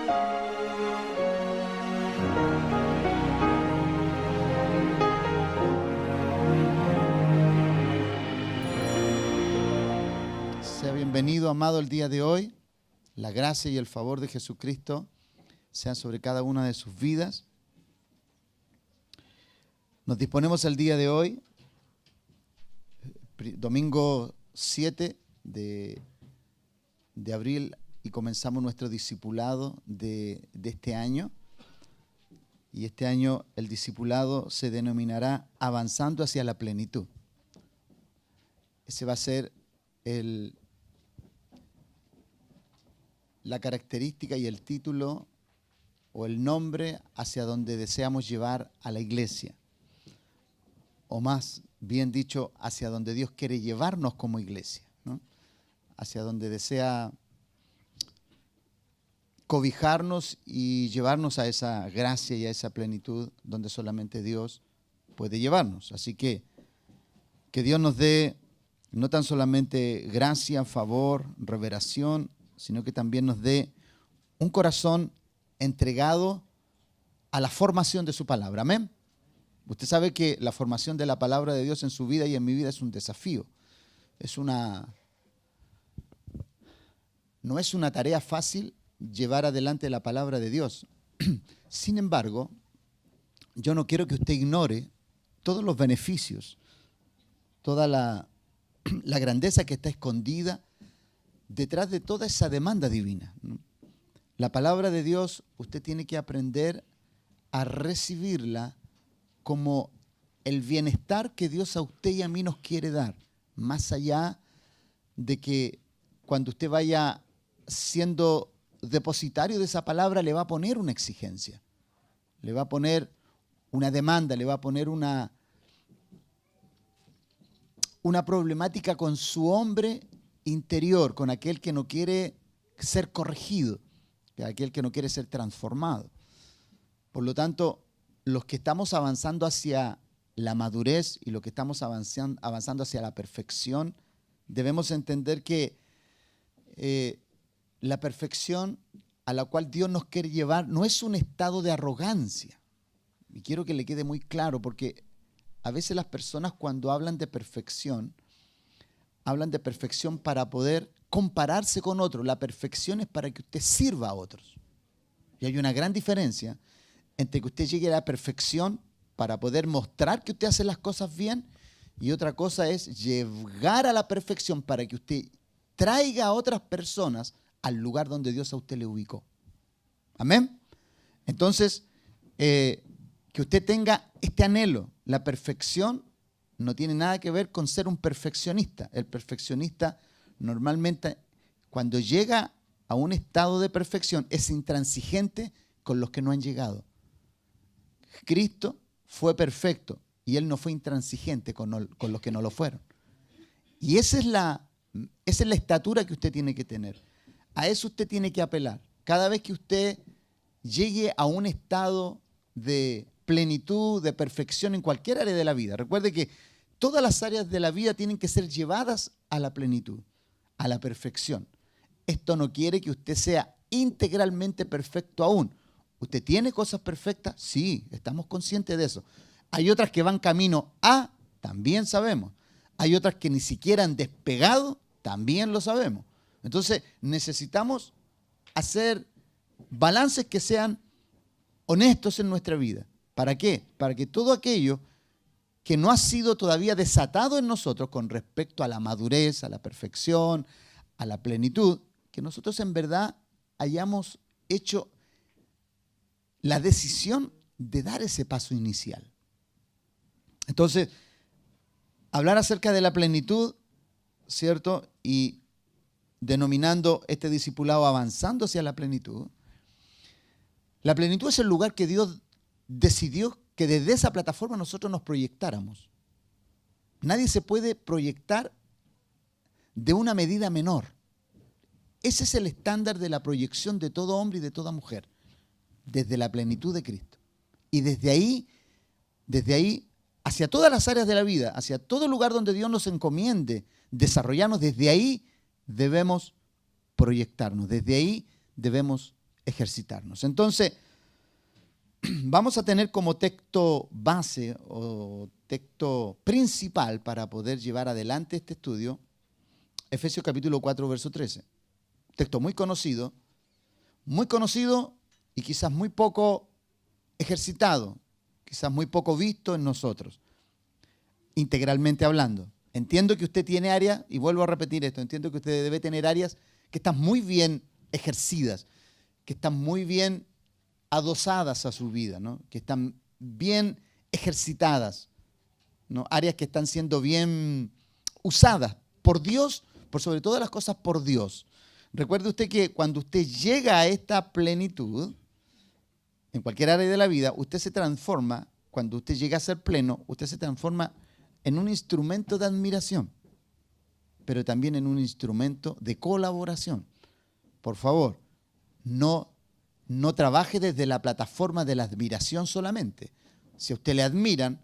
Sea bienvenido, amado, el día de hoy. La gracia y el favor de Jesucristo sean sobre cada una de sus vidas. Nos disponemos el día de hoy, domingo 7 de abril, y comenzamos nuestro discipulado de este año. Y este año el discipulado se denominará Avanzando hacia la Plenitud. Ese va a ser la característica y el título o el nombre hacia donde deseamos llevar a la iglesia. O más bien dicho, hacia donde Dios quiere llevarnos como iglesia, ¿no? Hacia donde desea cobijarnos y llevarnos a esa gracia y a esa plenitud donde solamente Dios puede llevarnos. Así que Dios nos dé no tan solamente gracia, favor, revelación, sino que también nos dé un corazón entregado a la formación de su palabra. Amén. Usted sabe que la formación de la palabra de Dios en su vida y en mi vida es un desafío. No es una tarea fácil llevar adelante la palabra de Dios. Sin embargo, yo no quiero que usted ignore todos los beneficios, toda la grandeza que está escondida detrás de toda esa demanda divina, ¿no? La palabra de Dios, usted tiene que aprender a recibirla como el bienestar que Dios a usted y a mí nos quiere dar, más allá de que cuando usted vaya siendo depositario de esa palabra le va a poner una exigencia, le va a poner una demanda, le va a poner una problemática con su hombre interior, con aquel que no quiere ser corregido, aquel que no quiere ser transformado. Por lo tanto, los que estamos avanzando hacia la madurez y los que estamos avanzando hacia la perfección, debemos entender que la perfección a la cual Dios nos quiere llevar no es un estado de arrogancia. Y quiero que le quede muy claro, porque a veces las personas cuando hablan de perfección para poder compararse con otros. La perfección es para que usted sirva a otros. Y hay una gran diferencia entre que usted llegue a la perfección para poder mostrar que usted hace las cosas bien, y otra cosa es llegar a la perfección para que usted traiga a otras personas al lugar donde Dios a usted le ubicó. Amén. Entonces, que usted tenga este anhelo. La perfección no tiene nada que ver con ser un perfeccionista. El perfeccionista normalmente, cuando llega a un estado de perfección, es intransigente con los que no han llegado. Cristo fue perfecto y Él no fue intransigente con los que no lo fueron. Y esa es la estatura que usted tiene que tener. A eso usted tiene que apelar. Cada vez que usted llegue a un estado de plenitud, de perfección en cualquier área de la vida. Recuerde que todas las áreas de la vida tienen que ser llevadas a la plenitud, a la perfección. Esto no quiere que usted sea integralmente perfecto aún. ¿Usted tiene cosas perfectas? Sí, estamos conscientes de eso. Hay otras que van camino a, también sabemos. Hay otras que ni siquiera han despegado, también lo sabemos. Entonces necesitamos hacer balances que sean honestos en nuestra vida. ¿Para qué? Para que todo aquello que no ha sido todavía desatado en nosotros con respecto a la madurez, a la perfección, a la plenitud, que nosotros en verdad hayamos hecho la decisión de dar ese paso inicial. Entonces, hablar acerca de la plenitud, ¿cierto? Y denominando este discipulado avanzando hacia la plenitud. La plenitud es el lugar que Dios decidió que desde esa plataforma nosotros nos proyectáramos. Nadie se puede proyectar de una medida menor. Ese es el estándar de la proyección de todo hombre y de toda mujer, desde la plenitud de Cristo. Y desde ahí, hacia todas las áreas de la vida, hacia todo lugar donde Dios nos encomiende desarrollarnos, desde ahí debemos proyectarnos, desde ahí debemos ejercitarnos. Entonces, vamos a tener como texto base o texto principal para poder llevar adelante este estudio, Efesios capítulo 4, verso 13. Texto muy conocido y quizás muy poco ejercitado, quizás muy poco visto en nosotros, integralmente hablando. Entiendo que usted tiene áreas, y vuelvo a repetir esto, entiendo que usted debe tener áreas que están muy bien ejercidas, que están muy bien adosadas a su vida, ¿no? Que están bien ejercitadas, ¿no? Áreas que están siendo bien usadas por Dios, por sobre todas las cosas por Dios. Recuerde usted que cuando usted llega a esta plenitud, en cualquier área de la vida, usted se transforma, cuando usted llega a ser pleno, usted se transforma en un instrumento de admiración, pero también en un instrumento de colaboración. Por favor, no trabaje desde la plataforma de la admiración solamente. Si a usted le admiran,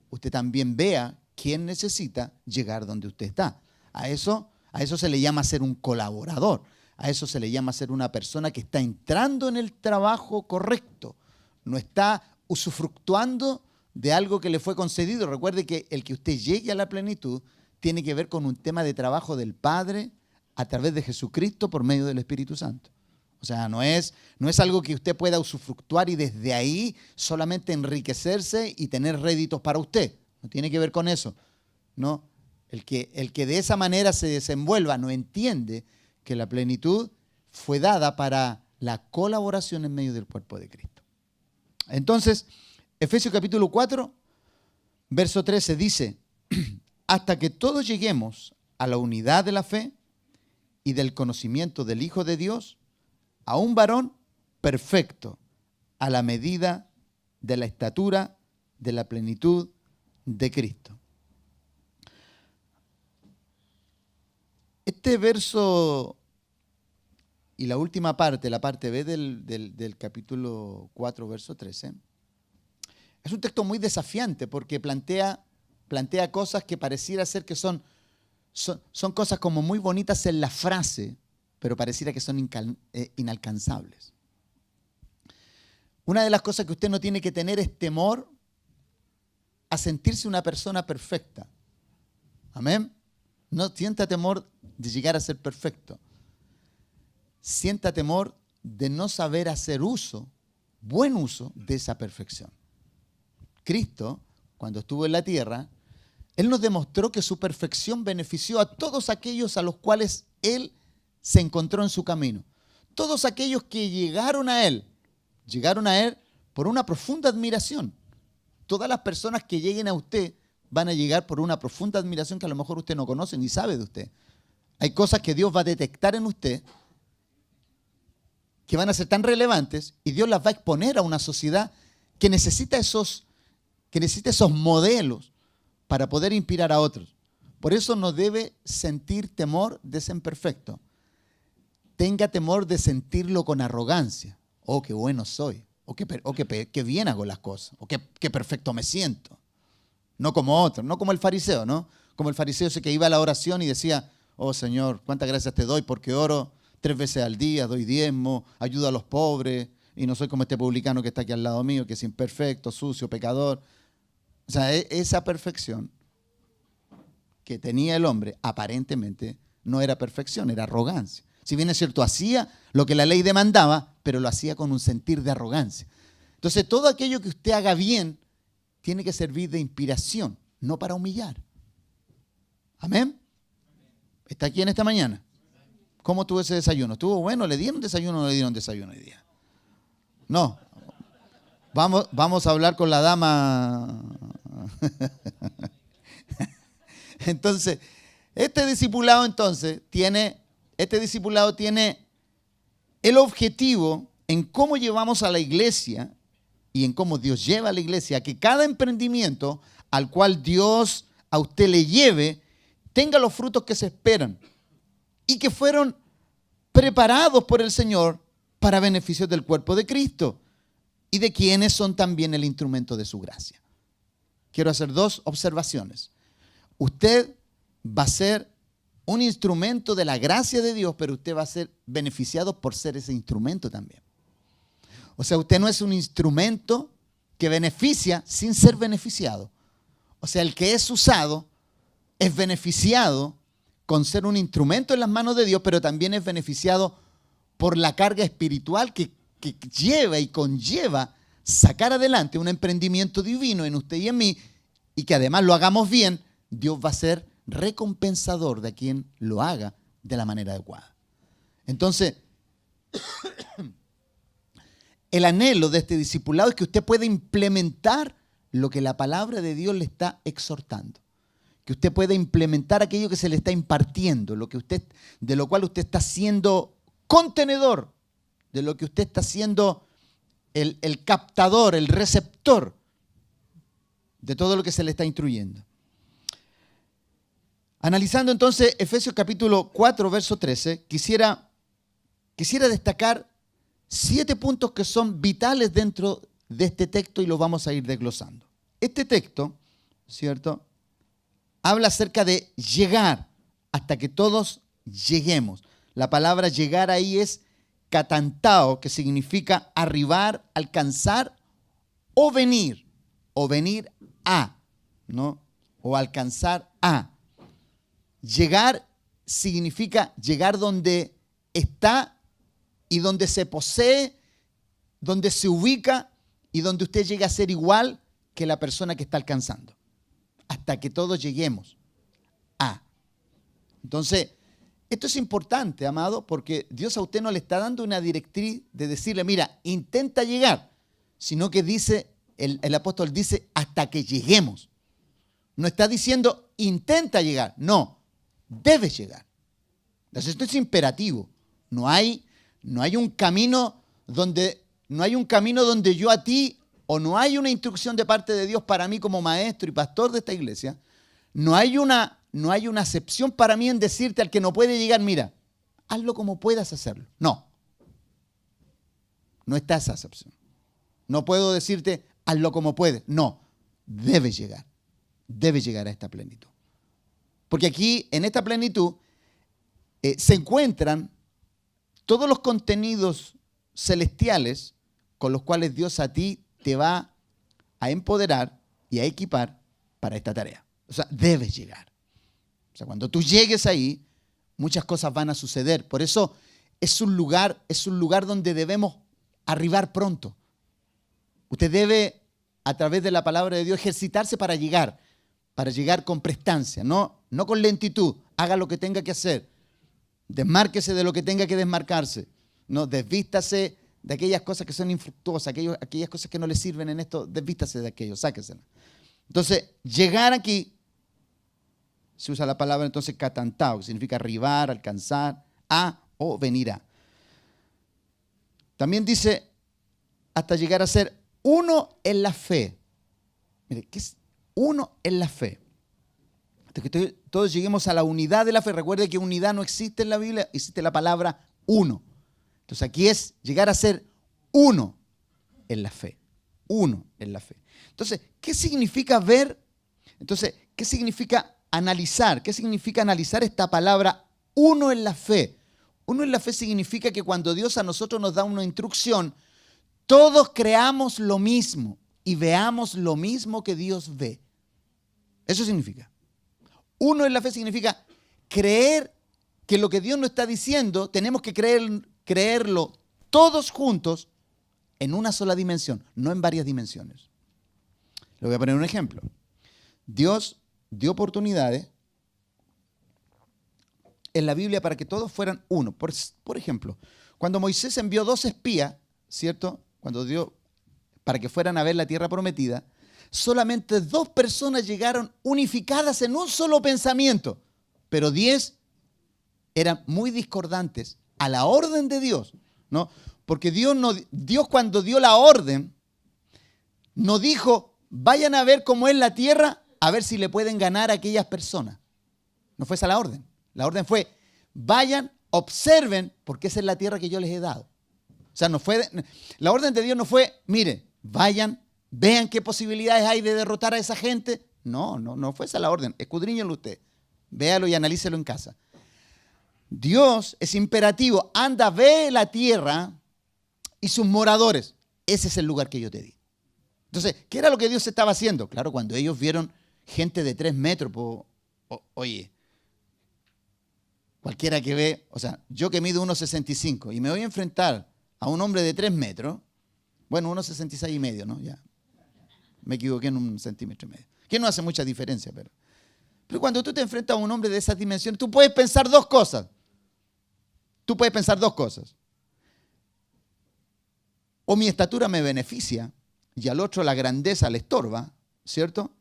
usted también vea quién necesita llegar donde usted está. A eso se le llama ser un colaborador. A eso se le llama ser una persona que está entrando en el trabajo correcto. No está usufructuando de algo que le fue concedido. Recuerde que el que usted llegue a la plenitud tiene que ver con un tema de trabajo del Padre a través de Jesucristo por medio del Espíritu Santo. O sea, no es algo que usted pueda usufructuar y desde ahí solamente enriquecerse y tener réditos para usted. No tiene que ver con eso. No. El que de esa manera se desenvuelva no entiende que la plenitud fue dada para la colaboración en medio del cuerpo de Cristo. Entonces, Efesios capítulo 4, verso 13 dice, hasta que todos lleguemos a la unidad de la fe y del conocimiento del Hijo de Dios, a un varón perfecto, a la medida de la estatura de la plenitud de Cristo. Este verso y la última parte, la parte B del capítulo 4, verso 13, es un texto muy desafiante porque plantea cosas que pareciera ser que son cosas como muy bonitas en la frase, pero pareciera que son inalcanzables. Una de las cosas que usted no tiene que tener es temor a sentirse una persona perfecta. Amén. No sienta temor de llegar a ser perfecto. Sienta temor de no saber hacer buen uso de esa perfección. Cristo, cuando estuvo en la tierra, Él nos demostró que su perfección benefició a todos aquellos a los cuales Él se encontró en su camino. Todos aquellos que llegaron a Él por una profunda admiración. Todas las personas que lleguen a usted van a llegar por una profunda admiración que a lo mejor usted no conoce ni sabe de usted. Hay cosas que Dios va a detectar en usted que van a ser tan relevantes y Dios las va a exponer a una sociedad que necesita esos modelos para poder inspirar a otros. Por eso no debe sentir temor de ser imperfecto. Tenga temor de sentirlo con arrogancia. Oh, qué bueno soy. O qué bien hago las cosas. O qué perfecto me siento. No como otro, no como el fariseo, ¿no? Como el fariseo ese que iba a la oración y decía, oh Señor, cuántas gracias te doy porque oro 3 veces al día, doy diezmo, ayudo a los pobres y no soy como este publicano que está aquí al lado mío, que es imperfecto, sucio, pecador. O sea, esa perfección que tenía el hombre aparentemente no era perfección, era arrogancia. Si bien es cierto, hacía lo que la ley demandaba, pero lo hacía con un sentir de arrogancia. Entonces, todo aquello que usted haga bien tiene que servir de inspiración, no para humillar. ¿Amén? ¿Está aquí en esta mañana? ¿Cómo tuvo ese desayuno? ¿Estuvo bueno? ¿Le dieron desayuno o no le dieron desayuno hoy día? No. Vamos a hablar con la dama. Entonces, este discipulado tiene el objetivo en cómo llevamos a la iglesia y en cómo Dios lleva a la iglesia, que cada emprendimiento al cual Dios a usted le lleve, tenga los frutos que se esperan y que fueron preparados por el Señor para beneficio del cuerpo de Cristo y de quienes son también el instrumento de su gracia. Quiero hacer 2 observaciones. Usted va a ser un instrumento de la gracia de Dios, pero usted va a ser beneficiado por ser ese instrumento también. O sea, usted no es un instrumento que beneficia sin ser beneficiado. O sea, el que es usado es beneficiado con ser un instrumento en las manos de Dios, pero también es beneficiado por la carga espiritual que lleva y conlleva sacar adelante un emprendimiento divino en usted y en mí, y que además lo hagamos bien, Dios va a ser recompensador de quien lo haga de la manera adecuada. Entonces, el anhelo de este discipulado es que usted pueda implementar lo que la palabra de Dios le está exhortando. Que usted pueda implementar aquello que se le está impartiendo, de lo cual usted está siendo contenedor, de lo que usted está siendo el captador, el receptor de todo lo que se le está instruyendo. Analizando entonces Efesios capítulo 4, verso 13, quisiera destacar 7 puntos que son vitales dentro de este texto y los vamos a ir desglosando. Este texto, ¿cierto?, habla acerca de llegar hasta que todos lleguemos. La palabra llegar ahí es katantao, que significa arribar, alcanzar o venir a, ¿no? O alcanzar a. Llegar significa llegar donde está y donde se posee, donde se ubica y donde usted llegue a ser igual que la persona que está alcanzando. Hasta que todos lleguemos a. Entonces, esto es importante, amado, porque Dios a usted no le está dando una directriz de decirle, mira, intenta llegar, sino que dice, el apóstol dice, hasta que lleguemos. No está diciendo, intenta llegar, no, debes llegar. Entonces, esto es imperativo. No hay un camino donde yo a ti, o no hay una instrucción de parte de Dios para mí como maestro y pastor de esta iglesia, no hay una acepción para mí en decirte al que no puede llegar, mira, hazlo como puedas hacerlo. No está esa acepción. No puedo decirte, hazlo como puedes. No, debes llegar a esta plenitud. Porque aquí, en esta plenitud, se encuentran todos los contenidos celestiales con los cuales Dios a ti te va a empoderar y a equipar para esta tarea. O sea, debes llegar. O sea, cuando tú llegues ahí, muchas cosas van a suceder. Por eso es un lugar donde debemos arribar pronto. Usted debe, a través de la palabra de Dios, ejercitarse para llegar con prestancia, no con lentitud. Haga lo que tenga que hacer. Desmárquese de lo que tenga que desmarcarse. No, desvístase de aquellas cosas que son infructuosas, aquellas cosas que no le sirven en esto, desvístase de aquello, sáqueselas. Entonces, llegar aquí, se usa la palabra entonces katantao, que significa arribar, alcanzar, a o venir a. También dice, hasta llegar a ser uno en la fe. Mire, ¿qué es uno en la fe? Hasta que todos lleguemos a la unidad de la fe. Recuerde que unidad no existe en la Biblia, existe la palabra uno. Entonces aquí es llegar a ser uno en la fe. Uno en la fe. Entonces, ¿qué significa ver? Entonces, ¿qué significa analizar? ¿Qué significa analizar esta palabra uno en la fe? Uno en la fe significa que cuando Dios a nosotros nos da una instrucción, todos creamos lo mismo y veamos lo mismo que Dios ve. Eso significa. Uno en la fe significa creer que lo que Dios nos está diciendo, tenemos que creerlo todos juntos en una sola dimensión, no en varias dimensiones. Le voy a poner un ejemplo. Dios dio oportunidades en la Biblia para que todos fueran uno. Por ejemplo, cuando Moisés envió 2 espías, ¿cierto? Cuando dio para que fueran a ver la tierra prometida, solamente 2 personas llegaron unificadas en un solo pensamiento, pero 10 eran muy discordantes a la orden de Dios, ¿no? Porque Dios cuando dio la orden, no dijo, vayan a ver cómo es la tierra, a ver si le pueden ganar a aquellas personas. No fue esa la orden. La orden fue, vayan, observen, porque esa es la tierra que yo les he dado. O sea, la orden de Dios no fue, mire, vayan, vean qué posibilidades hay de derrotar a esa gente. No fue esa la orden. Escudriñenlo usted. Véalo y analícelo en casa. Dios es imperativo. Anda, ve la tierra y sus moradores. ese es el lugar que yo te di. Entonces, ¿qué era lo que Dios estaba haciendo? Claro, cuando ellos vieron gente de 3 metros, oye, cualquiera que ve, o sea, yo que mido 1,65 y me voy a enfrentar a un hombre de 3 metros, bueno, 1,66 y medio, ¿no? Ya, me equivoqué en 1,5 centímetros, que no hace mucha diferencia, pero cuando tú te enfrentas a un hombre de esas dimensiones, tú puedes pensar dos cosas. O mi estatura me beneficia y al otro la grandeza le estorba, ¿cierto?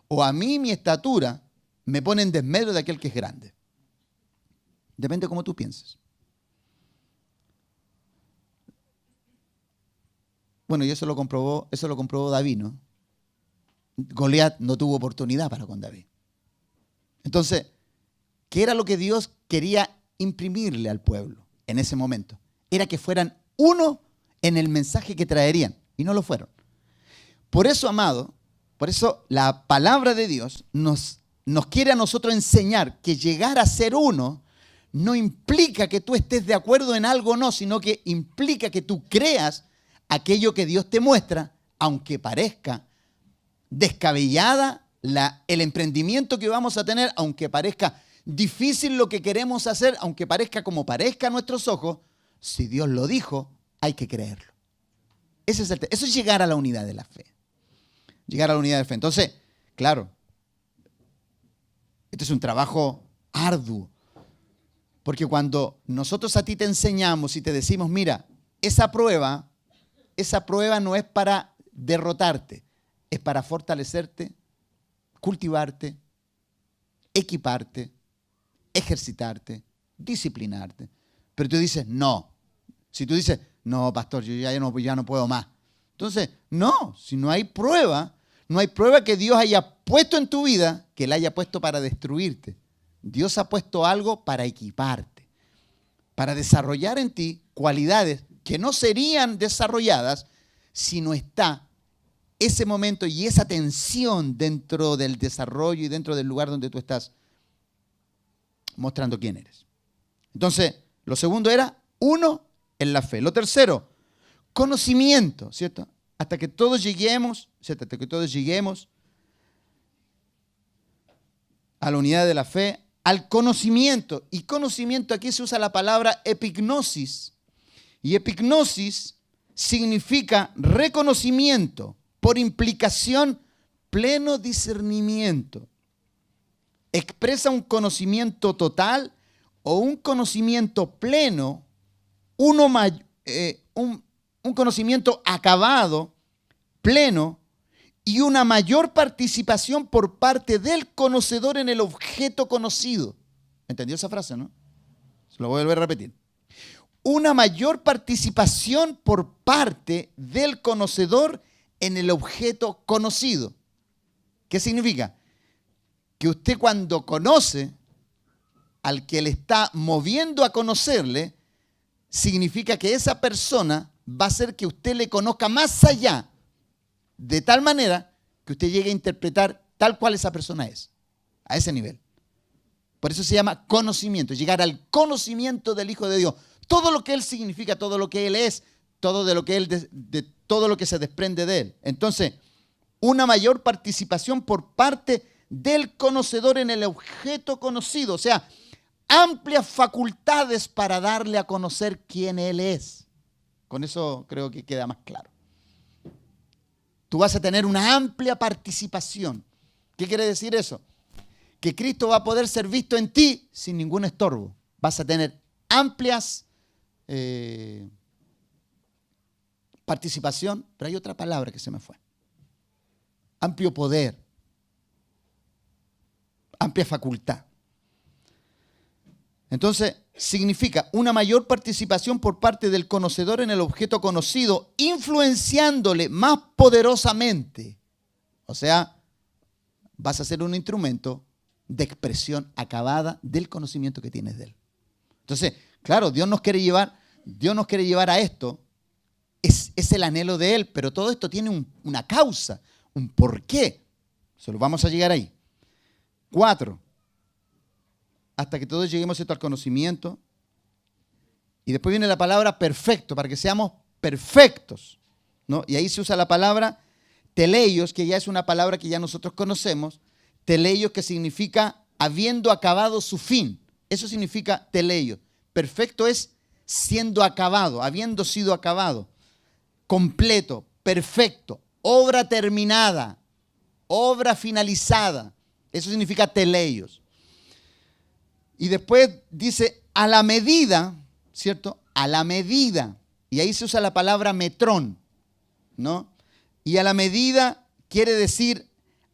O a mí mi estatura me pone en desmedro de aquel que es grande. Depende de cómo tú pienses. Bueno, y eso lo comprobó David, ¿no? Goliat no tuvo oportunidad para con David. Entonces, ¿qué era lo que Dios quería imprimirle al pueblo en ese momento? Era que fueran uno en el mensaje que traerían, y no lo fueron. Por eso, amado, por eso la palabra de Dios nos quiere a nosotros enseñar que llegar a ser uno no implica que tú estés de acuerdo en algo o no, sino que implica que tú creas aquello que Dios te muestra, aunque parezca descabellada el emprendimiento que vamos a tener, aunque parezca difícil lo que queremos hacer, aunque parezca como parezca a nuestros ojos, si Dios lo dijo, hay que creerlo. Eso es llegar a la unidad de la fe. Llegar a la unidad de fe. Entonces, claro, este es un trabajo arduo. Porque cuando nosotros a ti te enseñamos y te decimos, mira, esa prueba no es para derrotarte, es para fortalecerte, cultivarte, equiparte, ejercitarte, disciplinarte. Pero tú dices, no. Si tú dices, no, pastor, yo ya no puedo más. Entonces, no, si no hay prueba que Dios haya puesto en tu vida, que Él haya puesto para destruirte. Dios ha puesto algo para equiparte, para desarrollar en ti cualidades que no serían desarrolladas si no está ese momento y esa tensión dentro del desarrollo y dentro del lugar donde tú estás mostrando quién eres. Entonces, lo segundo era uno en la fe. Lo tercero, conocimiento, ¿cierto? Hasta que todos lleguemos, ¿cierto? Hasta que todos lleguemos a la unidad de la fe, al conocimiento. Y conocimiento, aquí se usa la palabra epignosis. Y epignosis significa reconocimiento, por implicación, pleno discernimiento. Expresa un conocimiento total o un conocimiento pleno, un conocimiento acabado, pleno, y una mayor participación por parte del conocedor en el objeto conocido. ¿Entendió esa frase, no? Se lo voy a volver a repetir. Una mayor participación por parte del conocedor en el objeto conocido. ¿Qué significa? Que usted cuando conoce al que le está moviendo a conocerle, significa que esa persona va a hacer que usted le conozca más allá, de tal manera que usted llegue a interpretar tal cual esa persona es, a ese nivel. Por eso se llama conocimiento, llegar al conocimiento del Hijo de Dios. Todo lo que Él significa, todo lo que Él es, todo lo que se desprende de Él. Entonces, una mayor participación por parte del conocedor en el objeto conocido. O sea, amplias facultades para darle a conocer quién Él es. Con eso creo que queda más claro. Tú vas a tener una amplia participación. ¿Qué quiere decir eso? Que Cristo va a poder ser visto en ti sin ningún estorbo. Vas a tener amplias participación, pero hay otra palabra que se me fue. Amplio poder. Amplia facultad. Entonces, significa una mayor participación por parte del conocedor en el objeto conocido, influenciándole más poderosamente. O sea, vas a ser un instrumento de expresión acabada del conocimiento que tienes de Él. Entonces, claro, Dios nos quiere llevar a esto. Es el anhelo de Él, pero todo esto tiene una causa, un porqué. Solo vamos a llegar ahí. 4. Hasta que todos lleguemos al conocimiento. Y después viene la palabra perfecto, para que seamos perfectos. ¿no? Y ahí se usa la palabra teleios, que ya es una palabra que ya nosotros conocemos. Teleios, que significa habiendo acabado su fin. Eso significa teleios. Perfecto es siendo acabado, habiendo sido acabado. Completo, perfecto, obra terminada, obra finalizada. Eso significa teleios. Y después dice a la medida, ¿cierto? A la medida. Y ahí se usa la palabra metrón, ¿no? Y a la medida quiere decir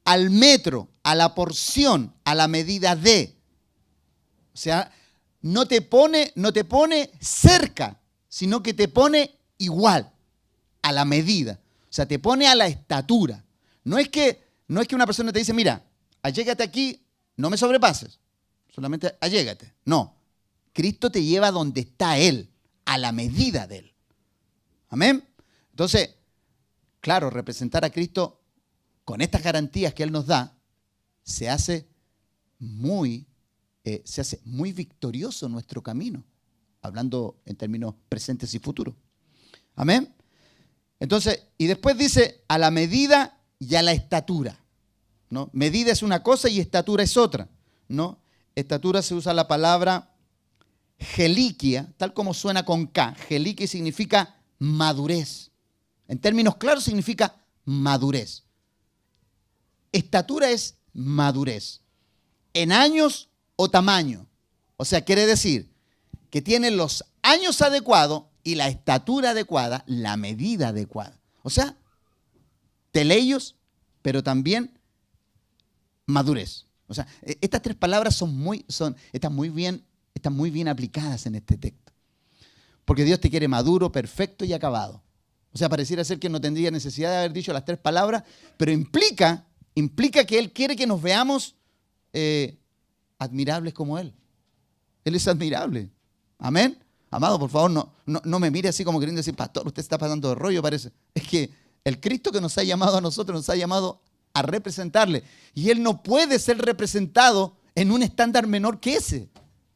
al metro, a la porción, a la medida de. O sea, no te pone cerca, sino que te pone igual, a la medida. O sea, te pone a la estatura. No es que una persona te dice, mira, allégate aquí, no me sobrepases. Solamente allégate. No. Cristo te lleva donde está Él, a la medida de Él. Amén. Entonces, claro, representar a Cristo con estas garantías que Él nos da, se hace muy victorioso nuestro camino, hablando en términos presentes y futuros. Amén. Entonces, y después dice a la medida y a la estatura, ¿no? Medida es una cosa y estatura es otra, ¿no? Estatura se usa la palabra geliquia, tal como suena con K. Geliquia significa madurez. En términos claros significa madurez. Estatura es madurez. En años o tamaño. O sea, quiere decir que tiene los años adecuados y la estatura adecuada, la medida adecuada. O sea, teleios, pero también madurez. O sea, estas tres palabras están muy bien aplicadas en este texto. Porque Dios te quiere maduro, perfecto y acabado. O sea, pareciera ser que no tendría necesidad de haber dicho las tres palabras, pero implica que Él quiere que nos veamos admirables como Él. Él es admirable. Amén. Amado, por favor, no me mire así como queriendo decir, pastor, usted está pasando de rollo, parece. Es que el Cristo que nos ha llamado a nosotros, nos ha llamado a representarle. Y Él no puede ser representado en un estándar menor que ese.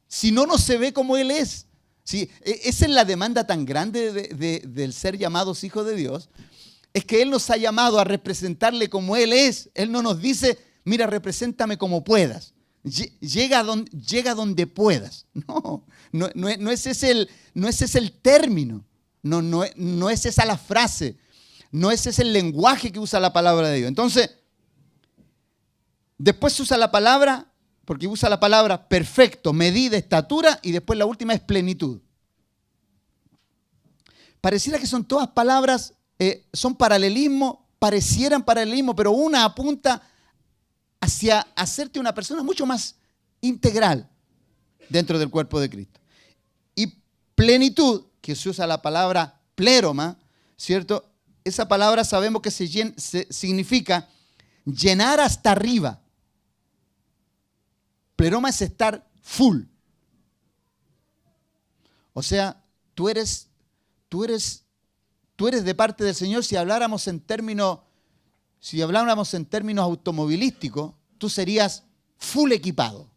Si no, no se ve como Él es. ¿Sí? Esa es la demanda tan grande del ser llamados hijos de Dios. Es que Él nos ha llamado a representarle como Él es. Él no nos dice, mira, represéntame como puedas. Llega donde puedas. No es ese el término. No es esa la frase. No es ese el lenguaje que usa la palabra de Dios. Entonces, después se usa la palabra, porque usa la palabra perfecto, medida, estatura, y después la última es plenitud. Pareciera que son todas palabras, son paralelismo, parecieran paralelismo, pero una apunta hacia hacerte una persona mucho más integral dentro del cuerpo de Cristo. Y plenitud, que se usa la palabra pléroma, ¿cierto? Esa palabra sabemos que significa llenar hasta arriba. Pleroma es estar full. O sea, tú eres de parte del Señor. Si habláramos en términos automovilísticos, tú serías full equipado.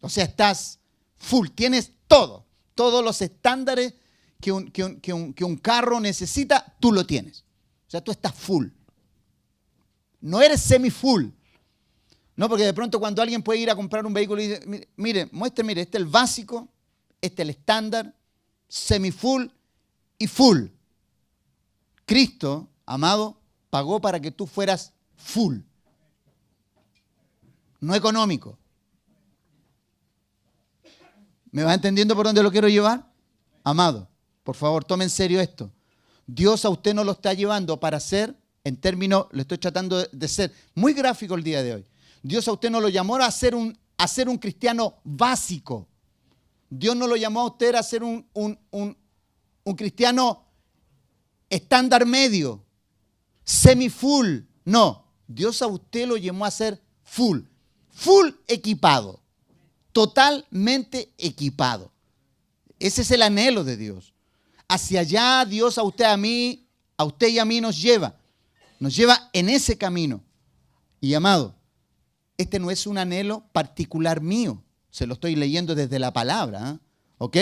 O sea, estás full, tienes todos los estándares que un carro necesita, tú lo tienes. O sea, tú estás full. No eres semi-full. No, porque de pronto cuando alguien puede ir a comprar un vehículo y dice, mire, este es el básico, este es el estándar, semi-full y full. Cristo, amado, pagó para que tú fueras full. No económico. ¿Me vas entendiendo por dónde lo quiero llevar? Amado, por favor, tome en serio esto. Dios a usted no lo está llevando para ser, en términos, le estoy tratando de ser muy gráfico el día de hoy. Dios a usted no lo llamó a ser un cristiano básico. Dios no lo llamó a usted a ser un cristiano estándar medio, semi-full. No, Dios a usted lo llamó a ser full equipado, totalmente equipado. Ese es el anhelo de Dios. Hacia allá Dios a usted y a mí nos lleva en ese camino. Y amado, este no es un anhelo particular mío, se lo estoy leyendo desde la palabra, ¿ok?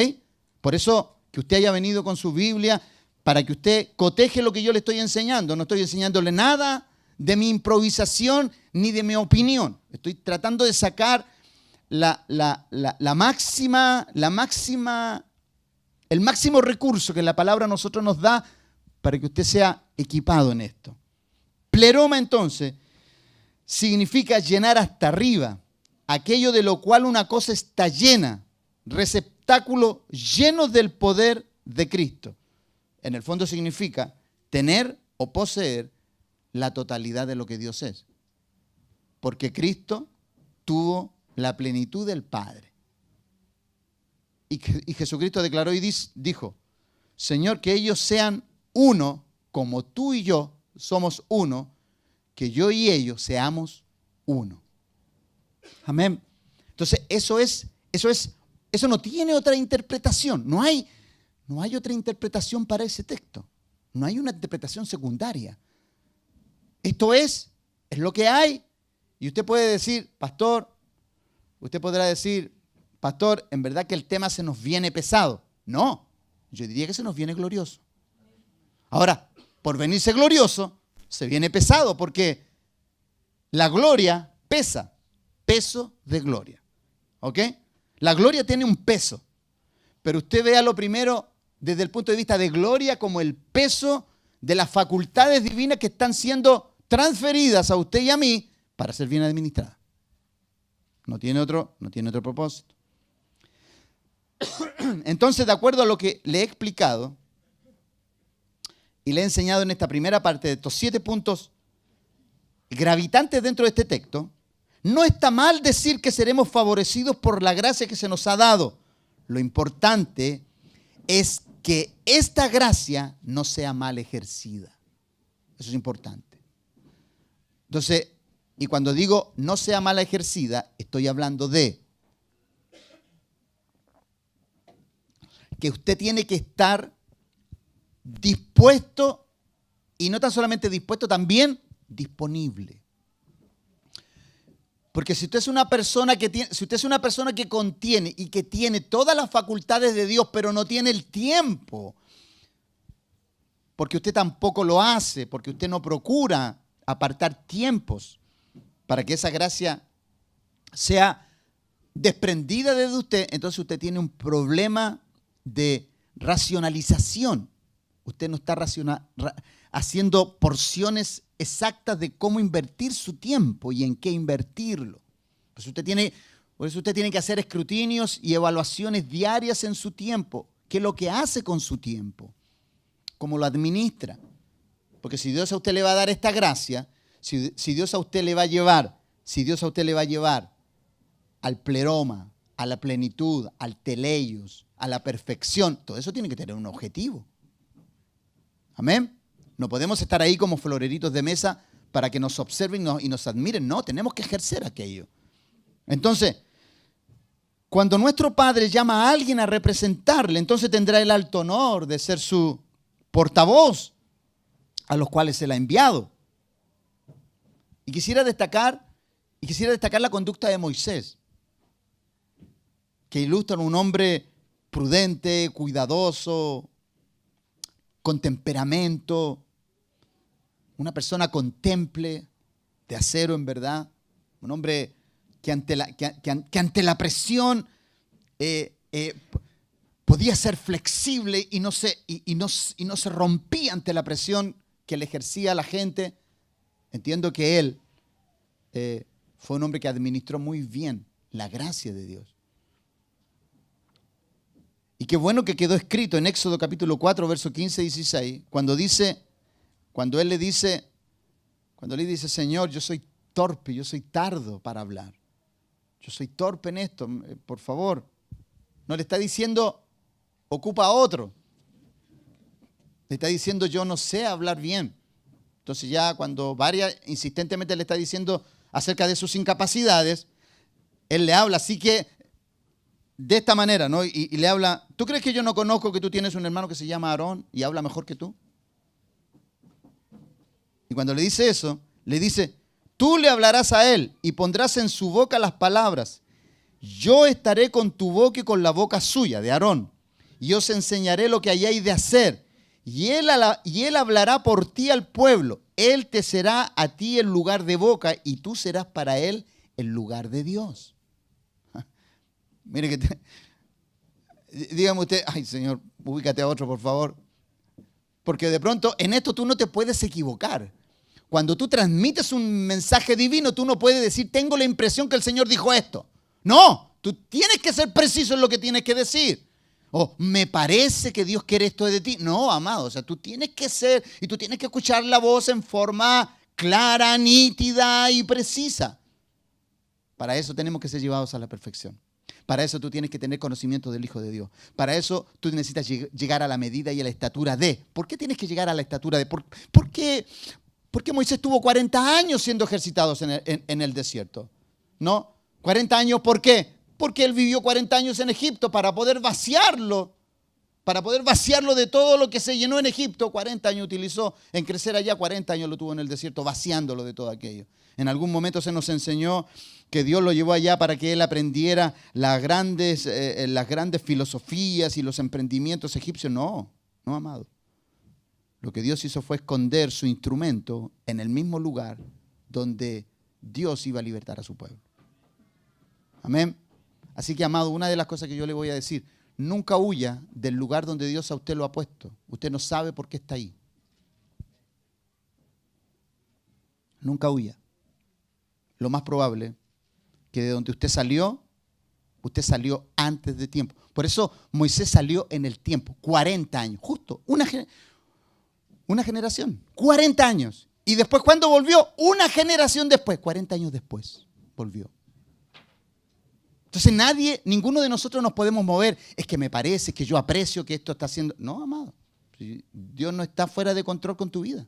Por eso que usted haya venido con su Biblia, para que usted coteje lo que yo le estoy enseñando. No estoy enseñándole nada de mi improvisación ni de mi opinión. Estoy tratando de sacar el máximo recurso que la palabra a nosotros nos da para que usted sea equipado en esto. Pleroma, entonces, significa llenar hasta arriba, aquello de lo cual una cosa está llena, receptáculo lleno del poder de Cristo. En el fondo significa tener o poseer la totalidad de lo que Dios es. Porque Cristo tuvo la plenitud del Padre. Y Jesucristo declaró y dijo, Señor, que ellos sean uno, como tú y yo somos uno, que yo y ellos seamos uno. Amén. Entonces, eso no tiene otra interpretación. No hay otra interpretación para ese texto. No hay una interpretación secundaria. Esto es lo que hay. Y usted puede decir, pastor, en verdad que el tema se nos viene pesado. No, yo diría que se nos viene glorioso. Ahora, por venirse glorioso, se viene pesado porque la gloria pesa, peso de gloria. ¿Ok? La gloria tiene un peso, pero usted vea lo primero desde el punto de vista de gloria como el peso de las facultades divinas que están siendo transferidas a usted y a mí para ser bien administradas. No tiene otro propósito. Entonces, de acuerdo a lo que le he explicado y le he enseñado en esta primera parte de estos 7 puntos gravitantes dentro de este texto, no está mal decir que seremos favorecidos por la gracia que se nos ha dado. Lo importante es que esta gracia no sea mal ejercida. Eso es importante. Entonces, y cuando digo no sea mal ejercida, estoy hablando de que usted tiene que estar dispuesto, y no tan solamente dispuesto, también disponible. Porque si usted es una persona que contiene y que tiene todas las facultades de Dios, pero no tiene el tiempo, porque usted tampoco lo hace, porque usted no procura apartar tiempos para que esa gracia sea desprendida desde usted, entonces usted tiene un problema de racionalización. Usted no está haciendo porciones exactas de cómo invertir su tiempo y en qué invertirlo. Por eso usted tiene que hacer escrutinios y evaluaciones diarias en su tiempo. ¿Qué es lo que hace con su tiempo? ¿Cómo lo administra? Porque si Dios a usted le va a dar esta gracia, si Dios a usted le va a llevar al pleroma, a la plenitud, al teleios, a la perfección, todo eso tiene que tener un objetivo. Amén. No podemos estar ahí como floreritos de mesa para que nos observen y nos admiren. No, tenemos que ejercer aquello. Entonces, cuando nuestro Padre llama a alguien a representarle, entonces tendrá el alto honor de ser su portavoz a los cuales se le ha enviado. Y quisiera destacar la conducta de Moisés, que ilustra un hombre prudente, cuidadoso, con temperamento, una persona con temple, de acero en verdad, un hombre que ante la presión podía ser flexible y no se rompía ante la presión que le ejercía la gente. Entiendo que él fue un hombre que administró muy bien la gracia de Dios. Y qué bueno que quedó escrito en Éxodo capítulo 4, verso 15 y 16, cuando él le dice, Señor, yo soy torpe, yo soy tardo para hablar. Yo soy torpe en esto, por favor. No le está diciendo, ocupa a otro. Le está diciendo, yo no sé hablar bien. Entonces ya cuando insistentemente le está diciendo acerca de sus incapacidades, él le habla así que de esta manera, ¿no? Y le habla, ¿tú crees que yo no conozco que tú tienes un hermano que se llama Aarón y habla mejor que tú? Y cuando le dice eso, le dice, tú le hablarás a él y pondrás en su boca las palabras. Yo estaré con tu boca y con la boca suya, de Aarón, y os enseñaré lo que hayáis de hacer. y él hablará por ti al pueblo. Él te será a ti el lugar de boca y tú serás para él el lugar de Dios. Mire que dígame usted, ay Señor, ubícate a otro por favor. Porque de pronto en esto tú no te puedes equivocar. Cuando tú transmites un mensaje divino, tú no puedes decir, tengo la impresión que el Señor dijo esto. No, tú tienes que ser preciso en lo que tienes que decir. O me parece que Dios quiere esto de ti. No, amado, o sea, tú tienes que ser y tú tienes que escuchar la voz en forma clara, nítida y precisa. Para eso tenemos que ser llevados a la perfección. Para eso tú tienes que tener conocimiento del Hijo de Dios. Para eso tú necesitas llegar a la medida y a la estatura de. ¿Por qué tienes que llegar a la estatura de? ¿Por qué Moisés tuvo 40 años siendo ejercitados en el desierto? ¿No? 40 años, ¿por qué? Porque él vivió 40 años en Egipto para poder vaciarlo de todo lo que se llenó en Egipto. 40 años utilizó en crecer allá, 40 años lo tuvo en el desierto vaciándolo de todo aquello. En algún momento se nos enseñó que Dios lo llevó allá para que él aprendiera las grandes filosofías y los emprendimientos egipcios. No, amado. Lo que Dios hizo fue esconder su instrumento en el mismo lugar donde Dios iba a libertar a su pueblo. Amén. Así que, amado, una de las cosas que yo le voy a decir, nunca huya del lugar donde Dios a usted lo ha puesto. Usted no sabe por qué está ahí. Nunca huya. Lo más probable que de donde usted salió antes de tiempo. Por eso Moisés salió en el tiempo, 40 años, justo, una generación, 40 años. Y después, ¿cuándo volvió? Una generación después, 40 años después, volvió. Entonces ninguno de nosotros nos podemos mover. Es que me parece, que yo aprecio que esto está haciendo. No, amado. Dios no está fuera de control con tu vida.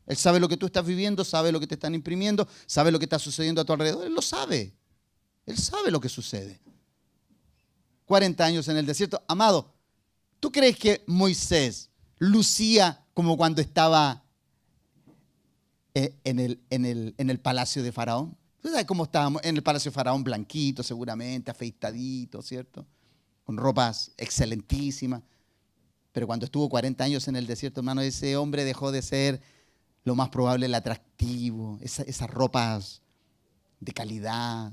Él sabe lo que tú estás viviendo, sabe lo que te están imprimiendo, sabe lo que está sucediendo a tu alrededor. Él lo sabe. Él sabe lo que sucede. 40 años en el desierto. Amado, ¿tú crees que Moisés lucía como cuando estaba en el palacio de Faraón? ¿Tú sabes cómo estábamos en el palacio de Faraón? Blanquito, seguramente, afeitadito, ¿cierto? Con ropas excelentísimas. Pero cuando estuvo 40 años en el desierto, hermano, ese hombre dejó de ser lo más probable el atractivo, esas ropas de calidad,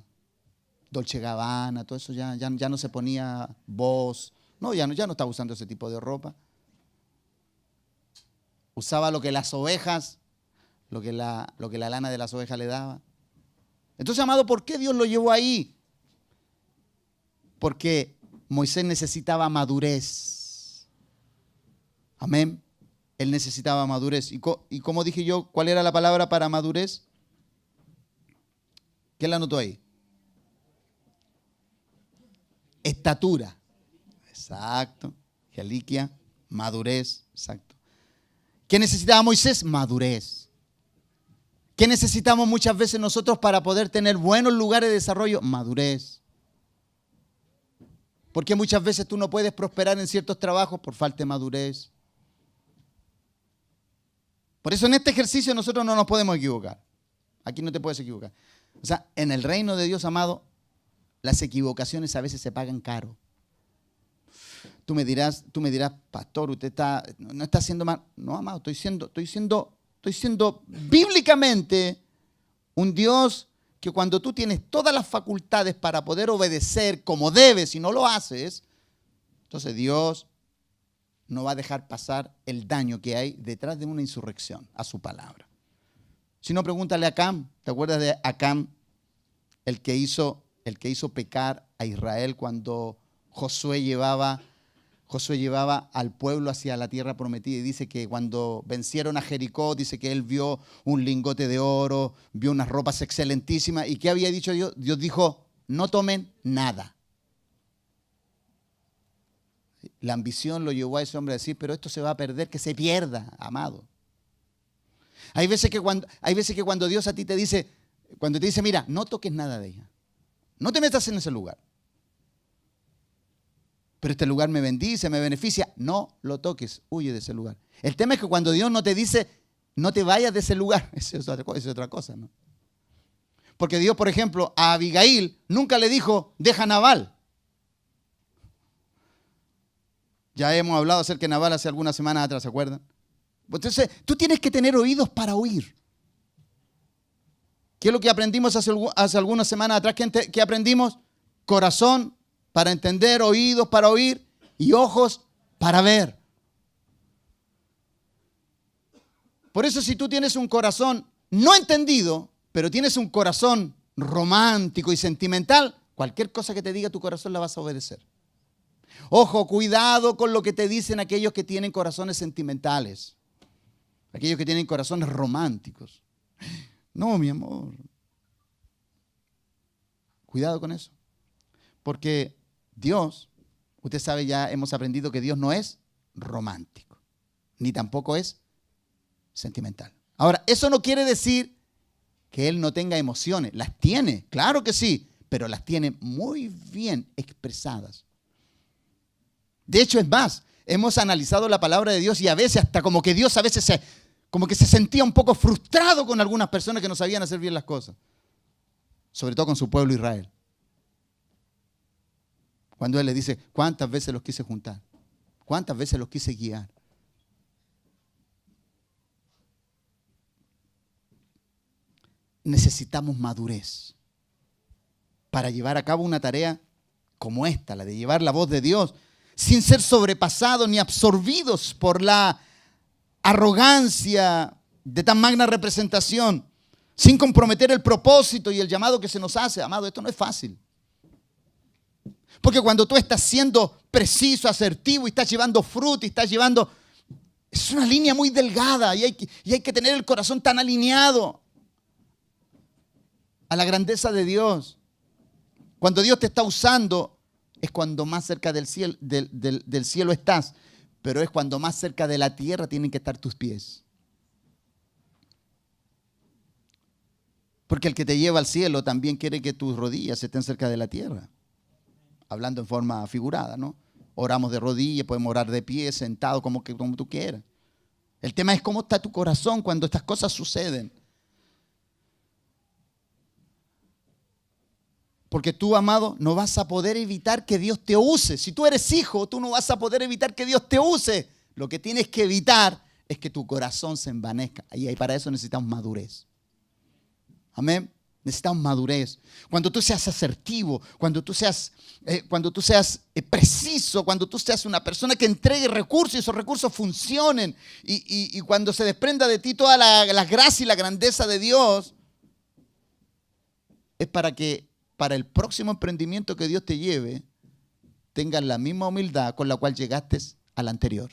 Dolce Gabbana, todo eso ya no se ponía Boss. No, ya no estaba usando ese tipo de ropa. Usaba lo que las ovejas, lo que la lana de las ovejas le daba. Entonces, amado, ¿por qué Dios lo llevó ahí? Porque Moisés necesitaba madurez. Amén. Él necesitaba madurez. Y como dije yo, ¿cuál era la palabra para madurez? ¿Quién la anotó ahí? Estatura. Exacto. Geliquia, madurez. Exacto. ¿Qué necesitaba Moisés? Madurez. ¿Qué necesitamos muchas veces nosotros para poder tener buenos lugares de desarrollo? Madurez. Porque muchas veces tú no puedes prosperar en ciertos trabajos por falta de madurez. Por eso en este ejercicio nosotros no nos podemos equivocar. Aquí no te puedes equivocar. O sea, en el reino de Dios, amado, las equivocaciones a veces se pagan caro. Tú me dirás, pastor, usted no está haciendo mal. No, amado, estoy siendo bíblicamente un Dios que cuando tú tienes todas las facultades para poder obedecer como debes y no lo haces, entonces Dios no va a dejar pasar el daño que hay detrás de una insurrección a su palabra. Si no, pregúntale a Acán. ¿Te acuerdas de Acán? El que hizo pecar a Israel cuando Josué llevaba al pueblo hacia la tierra prometida. Y dice que cuando vencieron a Jericó, dice que él vio un lingote de oro, vio unas ropas excelentísimas. ¿Y qué había dicho Dios? Dios dijo, no tomen nada. La ambición lo llevó a ese hombre a decir, pero esto se va a perder, que se pierda, amado. Hay veces que cuando Dios a ti te dice, mira, no toques nada de ella. No te metas en ese lugar. Pero este lugar me bendice, me beneficia. No lo toques, huye de ese lugar. El tema es que cuando Dios no te dice, no te vayas de ese lugar, eso es otra cosa, ¿no? Porque Dios, por ejemplo, a Abigail nunca le dijo, deja a Nabal. Ya hemos hablado acerca de Nabal hace algunas semanas atrás, ¿se acuerdan? Entonces, tú tienes que tener oídos para oír. ¿Qué es lo que aprendimos hace algunas semanas atrás? ¿Qué aprendimos? Corazón para entender, oídos para oír y ojos para ver. Por eso si tú tienes un corazón no entendido, pero tienes un corazón romántico y sentimental, cualquier cosa que te diga tu corazón la vas a obedecer. Ojo, cuidado con lo que te dicen aquellos que tienen corazones sentimentales, aquellos que tienen corazones románticos. No, mi amor. Cuidado con eso. Porque Dios, usted sabe, ya hemos aprendido que Dios no es romántico, ni tampoco es sentimental. Ahora, eso no quiere decir que Él no tenga emociones. Las tiene, claro que sí, pero las tiene muy bien expresadas. De hecho, es más, hemos analizado la palabra de Dios y a veces hasta como que Dios a veces como que se sentía un poco frustrado con algunas personas que no sabían hacer bien las cosas. Sobre todo con su pueblo Israel. Cuando Él le dice, ¿cuántas veces los quise juntar? ¿Cuántas veces los quise guiar? Necesitamos madurez para llevar a cabo una tarea como esta, la de llevar la voz de Dios, sin ser sobrepasados ni absorbidos por la arrogancia de tan magna representación, sin comprometer el propósito y el llamado que se nos hace. Amado, esto no es fácil. Porque cuando tú estás siendo preciso, asertivo y estás llevando fruto y estás llevando... Es una línea muy delgada y hay que tener el corazón tan alineado a la grandeza de Dios. Cuando Dios te está usando es cuando más cerca del cielo estás, pero es cuando más cerca de la tierra tienen que estar tus pies. Porque el que te lleva al cielo también quiere que tus rodillas estén cerca de la tierra. Hablando en forma figurada, ¿no? Oramos de rodillas, podemos orar de pie, sentado, como tú quieras. El tema es cómo está tu corazón cuando estas cosas suceden. Porque tú, amado, no vas a poder evitar que Dios te use. Si tú eres hijo, tú no vas a poder evitar que Dios te use. Lo que tienes que evitar es que tu corazón se envanezca. Y para eso necesitamos madurez. Amén. Necesitamos madurez. Cuando tú seas asertivo, cuando tú seas preciso, cuando tú seas una persona que entregue recursos y esos recursos funcionen y cuando se desprenda de ti toda la gracia y la grandeza de Dios, es para el próximo emprendimiento que Dios te lleve, tengas la misma humildad con la cual llegaste al anterior.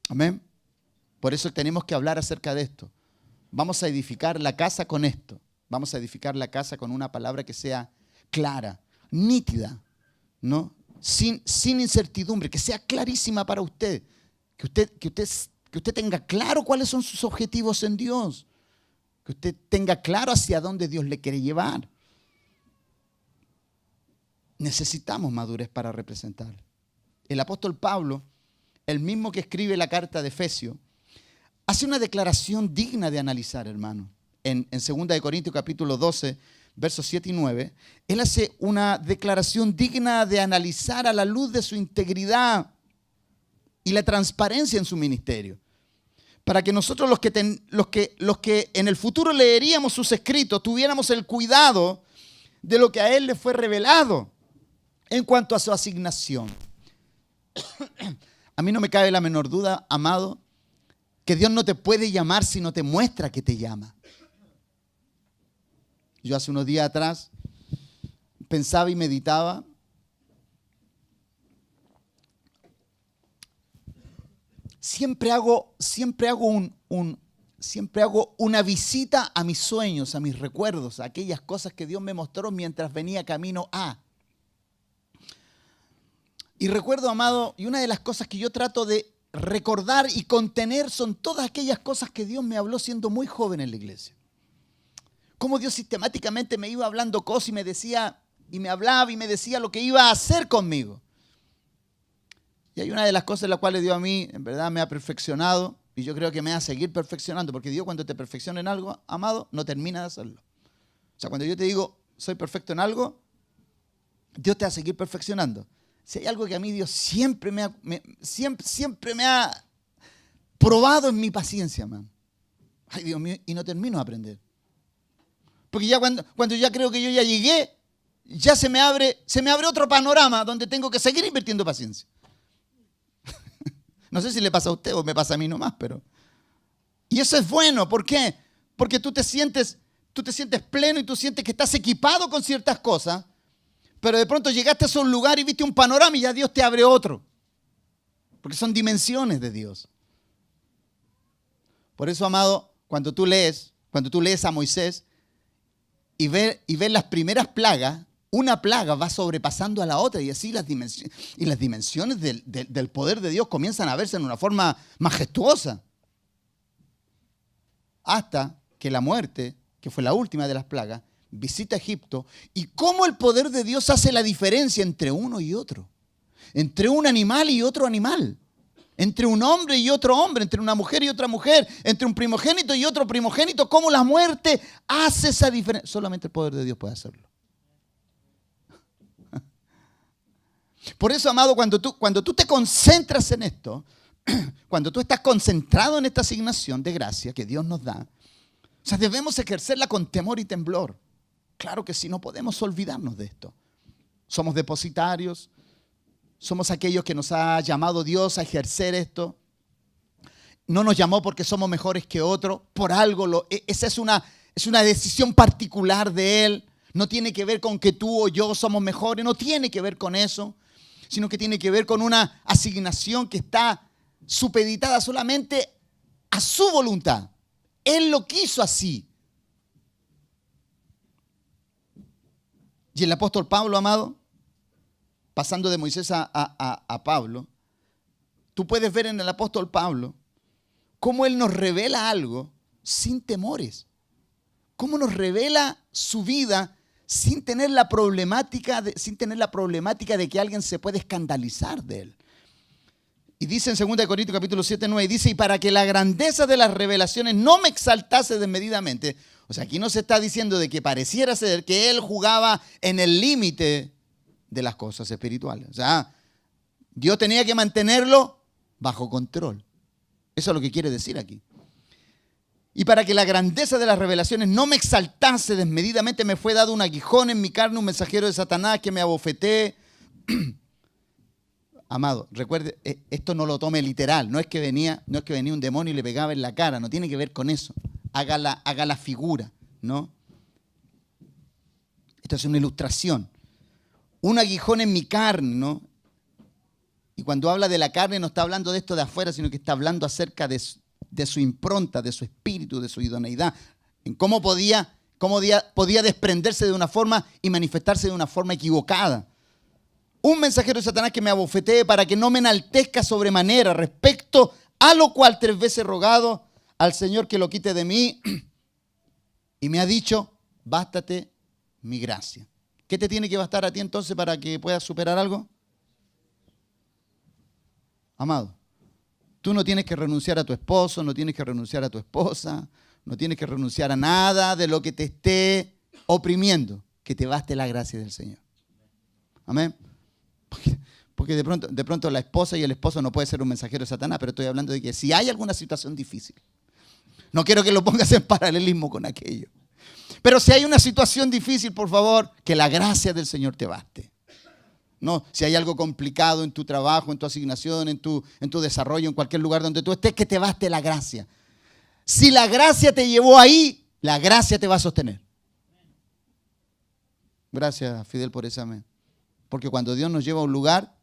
Amén. Por eso tenemos que hablar acerca de esto. Vamos a edificar la casa con esto. Vamos a edificar la casa con una palabra que sea clara, nítida, ¿no? Sin incertidumbre, que sea clarísima para usted. Que usted tenga claro cuáles son sus objetivos en Dios. Que usted tenga claro hacia dónde Dios le quiere llevar. Necesitamos madurez para representar. El apóstol Pablo, el mismo que escribe la carta de Efesios, hace una declaración digna de analizar, hermano. En 2 Corintios capítulo 12, versos 7 y 9, él hace una declaración digna de analizar a la luz de su integridad y la transparencia en su ministerio. Para que nosotros los que en el futuro leeríamos sus escritos tuviéramos el cuidado de lo que a él le fue revelado en cuanto a su asignación. A mí no me cabe la menor duda, amado, que Dios no te puede llamar si no te muestra que te llama. Yo hace unos días atrás pensaba y meditaba. Siempre hago una visita a mis sueños, a mis recuerdos, a aquellas cosas que Dios me mostró mientras venía camino a. Y recuerdo, amado, y una de las cosas que yo trato de recordar y contener son todas aquellas cosas que Dios me habló siendo muy joven en la iglesia. Cómo Dios sistemáticamente me iba hablando cosas y me decía, y me hablaba y me decía lo que iba a hacer conmigo. Y hay una de las cosas en las cuales Dios a mí, en verdad, me ha perfeccionado y yo creo que me va a seguir perfeccionando, porque Dios cuando te perfecciona en algo, amado, no termina de hacerlo. O sea, cuando yo te digo, soy perfecto en algo, Dios te va a seguir perfeccionando. Si hay algo que a mí Dios siempre siempre me ha probado en mi paciencia, man. Ay, Dios mío, y no termino de aprender. Porque ya cuando ya creo que yo ya llegué, ya se me abre otro panorama donde tengo que seguir invirtiendo paciencia. No sé si le pasa a usted o me pasa a mí nomás, pero... Y eso es bueno, ¿por qué? Porque tú te sientes pleno y tú sientes que estás equipado con ciertas cosas, pero de pronto llegaste a un lugar y viste un panorama y ya Dios te abre otro. Porque son dimensiones de Dios. Por eso, amado, cuando tú lees a Moisés y ves las primeras plagas, una plaga va sobrepasando a la otra y así las dimensiones del poder de Dios comienzan a verse en una forma majestuosa. Hasta que la muerte, que fue la última de las plagas, visita Egipto y cómo el poder de Dios hace la diferencia entre uno y otro. Entre un animal y otro animal. Entre un hombre y otro hombre, entre una mujer y otra mujer, entre un primogénito y otro primogénito, cómo la muerte hace esa diferencia. Solamente el poder de Dios puede hacerlo. Por eso, amado, cuando tú te concentras en esto, cuando tú estás concentrado en esta asignación de gracia que Dios nos da, o sea, debemos ejercerla con temor y temblor. Claro que sí, no podemos olvidarnos de esto. Somos depositarios, somos aquellos que nos ha llamado Dios a ejercer esto. No nos llamó porque somos mejores que otros, por algo. Esa es una decisión particular de Él. No tiene que ver con que tú o yo somos mejores, no tiene que ver con eso, sino que tiene que ver con una asignación que está supeditada solamente a su voluntad. Él lo quiso así. Y el apóstol Pablo, amado, pasando de Moisés a Pablo, tú puedes ver en el apóstol Pablo cómo él nos revela algo sin temores. Cómo nos revela su vida sin tener la problemática de que alguien se puede escandalizar de él. Y dice en 2 Corintios capítulo 7, 9, dice, y para que la grandeza de las revelaciones no me exaltase desmedidamente. O sea, aquí no se está diciendo de que pareciera ser que él jugaba en el límite de las cosas espirituales. O sea, Dios tenía que mantenerlo bajo control. Eso es lo que quiere decir aquí. Y para que la grandeza de las revelaciones no me exaltase desmedidamente, me fue dado un aguijón en mi carne, un mensajero de Satanás que me abofeté. Amado, recuerde, esto no lo tome literal. No es que venía un demonio y le pegaba en la cara. No tiene que ver con eso. Haga la figura, ¿no? Esto es una ilustración. Un aguijón en mi carne, ¿no? Y cuando habla de la carne no está hablando de esto de afuera, sino que está hablando acerca de su impronta, de su espíritu, de su idoneidad. En cómo podía desprenderse de una forma y manifestarse de una forma equivocada. Un mensajero de Satanás que me abofetee para que no me enaltezca sobremanera, respecto a lo cual 3 veces he rogado al Señor que lo quite de mí. Y me ha dicho, bástate mi gracia. ¿Qué te tiene que bastar a ti entonces para que puedas superar algo? Amado, tú no tienes que renunciar a tu esposo, no tienes que renunciar a tu esposa, no tienes que renunciar a nada de lo que te esté oprimiendo, que te baste la gracia del Señor. Amén. Porque de pronto la esposa y el esposo no puede ser un mensajero de Satanás, pero estoy hablando de que si hay alguna situación difícil, no quiero que lo pongas en paralelismo con aquello, pero si hay una situación difícil, por favor, que la gracia del Señor te baste. No, si hay algo complicado en tu trabajo, en tu asignación, en tu desarrollo, en cualquier lugar donde tú estés, que te baste la gracia. Si la gracia te llevó ahí, la gracia te va a sostener. Gracias, Fidel, por ese amén. Porque cuando Dios nos lleva a un lugar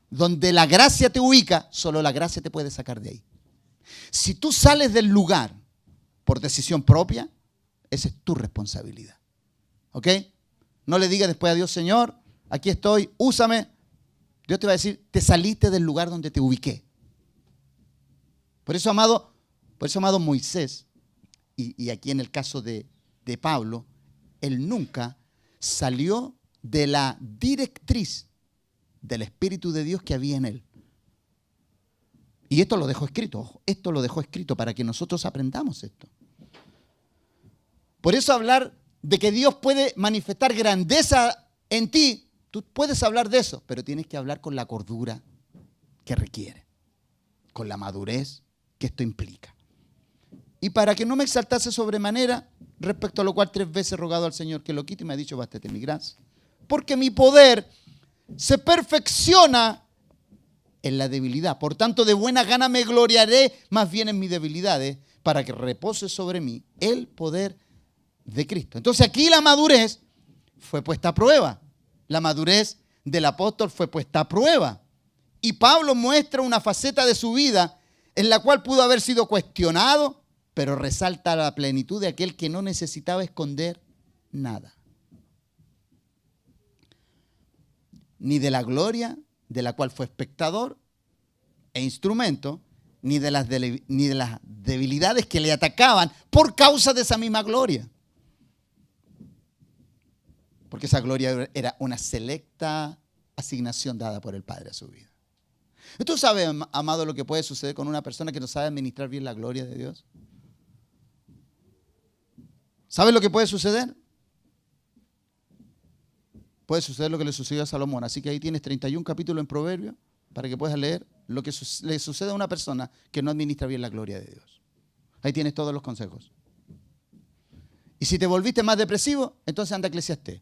donde la gracia te ubica, solo la gracia te puede sacar de ahí. Si tú sales del lugar por decisión propia, esa es tu responsabilidad. ¿Ok? No le digas después a Dios, Señor, aquí estoy, úsame. Dios te va a decir, te saliste del lugar donde te ubiqué. Por eso, amado Moisés, y aquí en el caso de Pablo, él nunca salió de la directriz del Espíritu de Dios que había en él. Y esto lo dejó escrito, ojo, esto lo dejó escrito para que nosotros aprendamos esto. Por eso hablar de que Dios puede manifestar grandeza en ti, Tú puedes hablar de eso, pero tienes que hablar con la cordura que requiere, con la madurez que esto implica. Y para que no me exaltase sobremanera, respecto a lo cual 3 veces he rogado al Señor que lo quite, y me ha dicho, bástate mi gracia. Porque mi poder se perfecciona en la debilidad. Por tanto, de buena gana me gloriaré más bien en mis debilidades, para que repose sobre mí el poder de Cristo. Entonces aquí la madurez fue puesta a prueba. La madurez del apóstol fue puesta a prueba. Y Pablo muestra una faceta de su vida en la cual pudo haber sido cuestionado, pero resalta la plenitud de aquel que no necesitaba esconder nada. Ni de la gloria de la cual fue espectador e instrumento, ni de las debilidades que le atacaban por causa de esa misma gloria. Porque esa gloria era una selecta asignación dada por el Padre a su vida. ¿Tú sabes, amado, lo que puede suceder con una persona que no sabe administrar bien la gloria de Dios? ¿Sabes lo que puede suceder? Puede suceder lo que le sucedió a Salomón. Así que ahí tienes 31 capítulos en Proverbios para que puedas leer lo que le sucede a una persona que no administra bien la gloria de Dios. Ahí tienes todos los consejos. Y si te volviste más depresivo, entonces anda a Eclesiastés.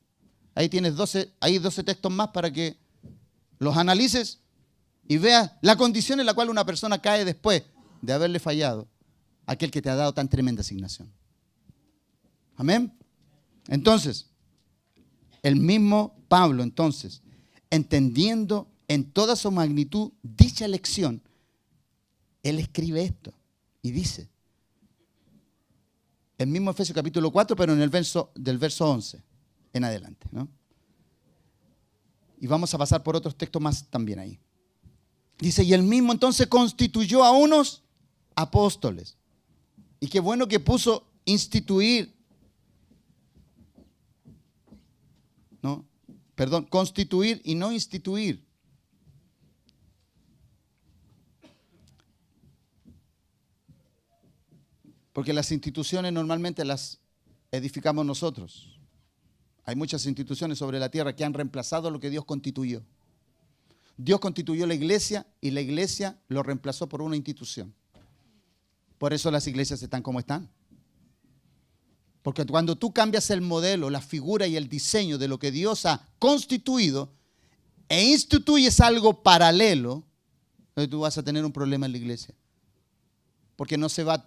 Ahí tienes 12 textos más para que los analices y veas la condición en la cual una persona cae después de haberle fallado a aquel que te ha dado tan tremenda asignación. Amén. Entonces, el mismo Pablo, entonces, entendiendo en toda su magnitud dicha lección, él escribe esto y dice, el mismo Efesios capítulo 4, pero en el del verso 11 en adelante, ¿no? Y vamos a pasar por otros textos más también ahí. Dice, y él mismo entonces constituyó a unos apóstoles. Y qué bueno que puso instituir, ¿no? Perdón, constituir y no instituir. Porque las instituciones normalmente las edificamos nosotros. Hay muchas instituciones sobre la tierra que han reemplazado lo que Dios constituyó. Dios constituyó la iglesia y la iglesia lo reemplazó por una institución. Por eso las iglesias están como están. Porque cuando tú cambias el modelo, la figura y el diseño de lo que Dios ha constituido e instituyes algo paralelo, entonces tú vas a tener un problema en la iglesia. Porque no se va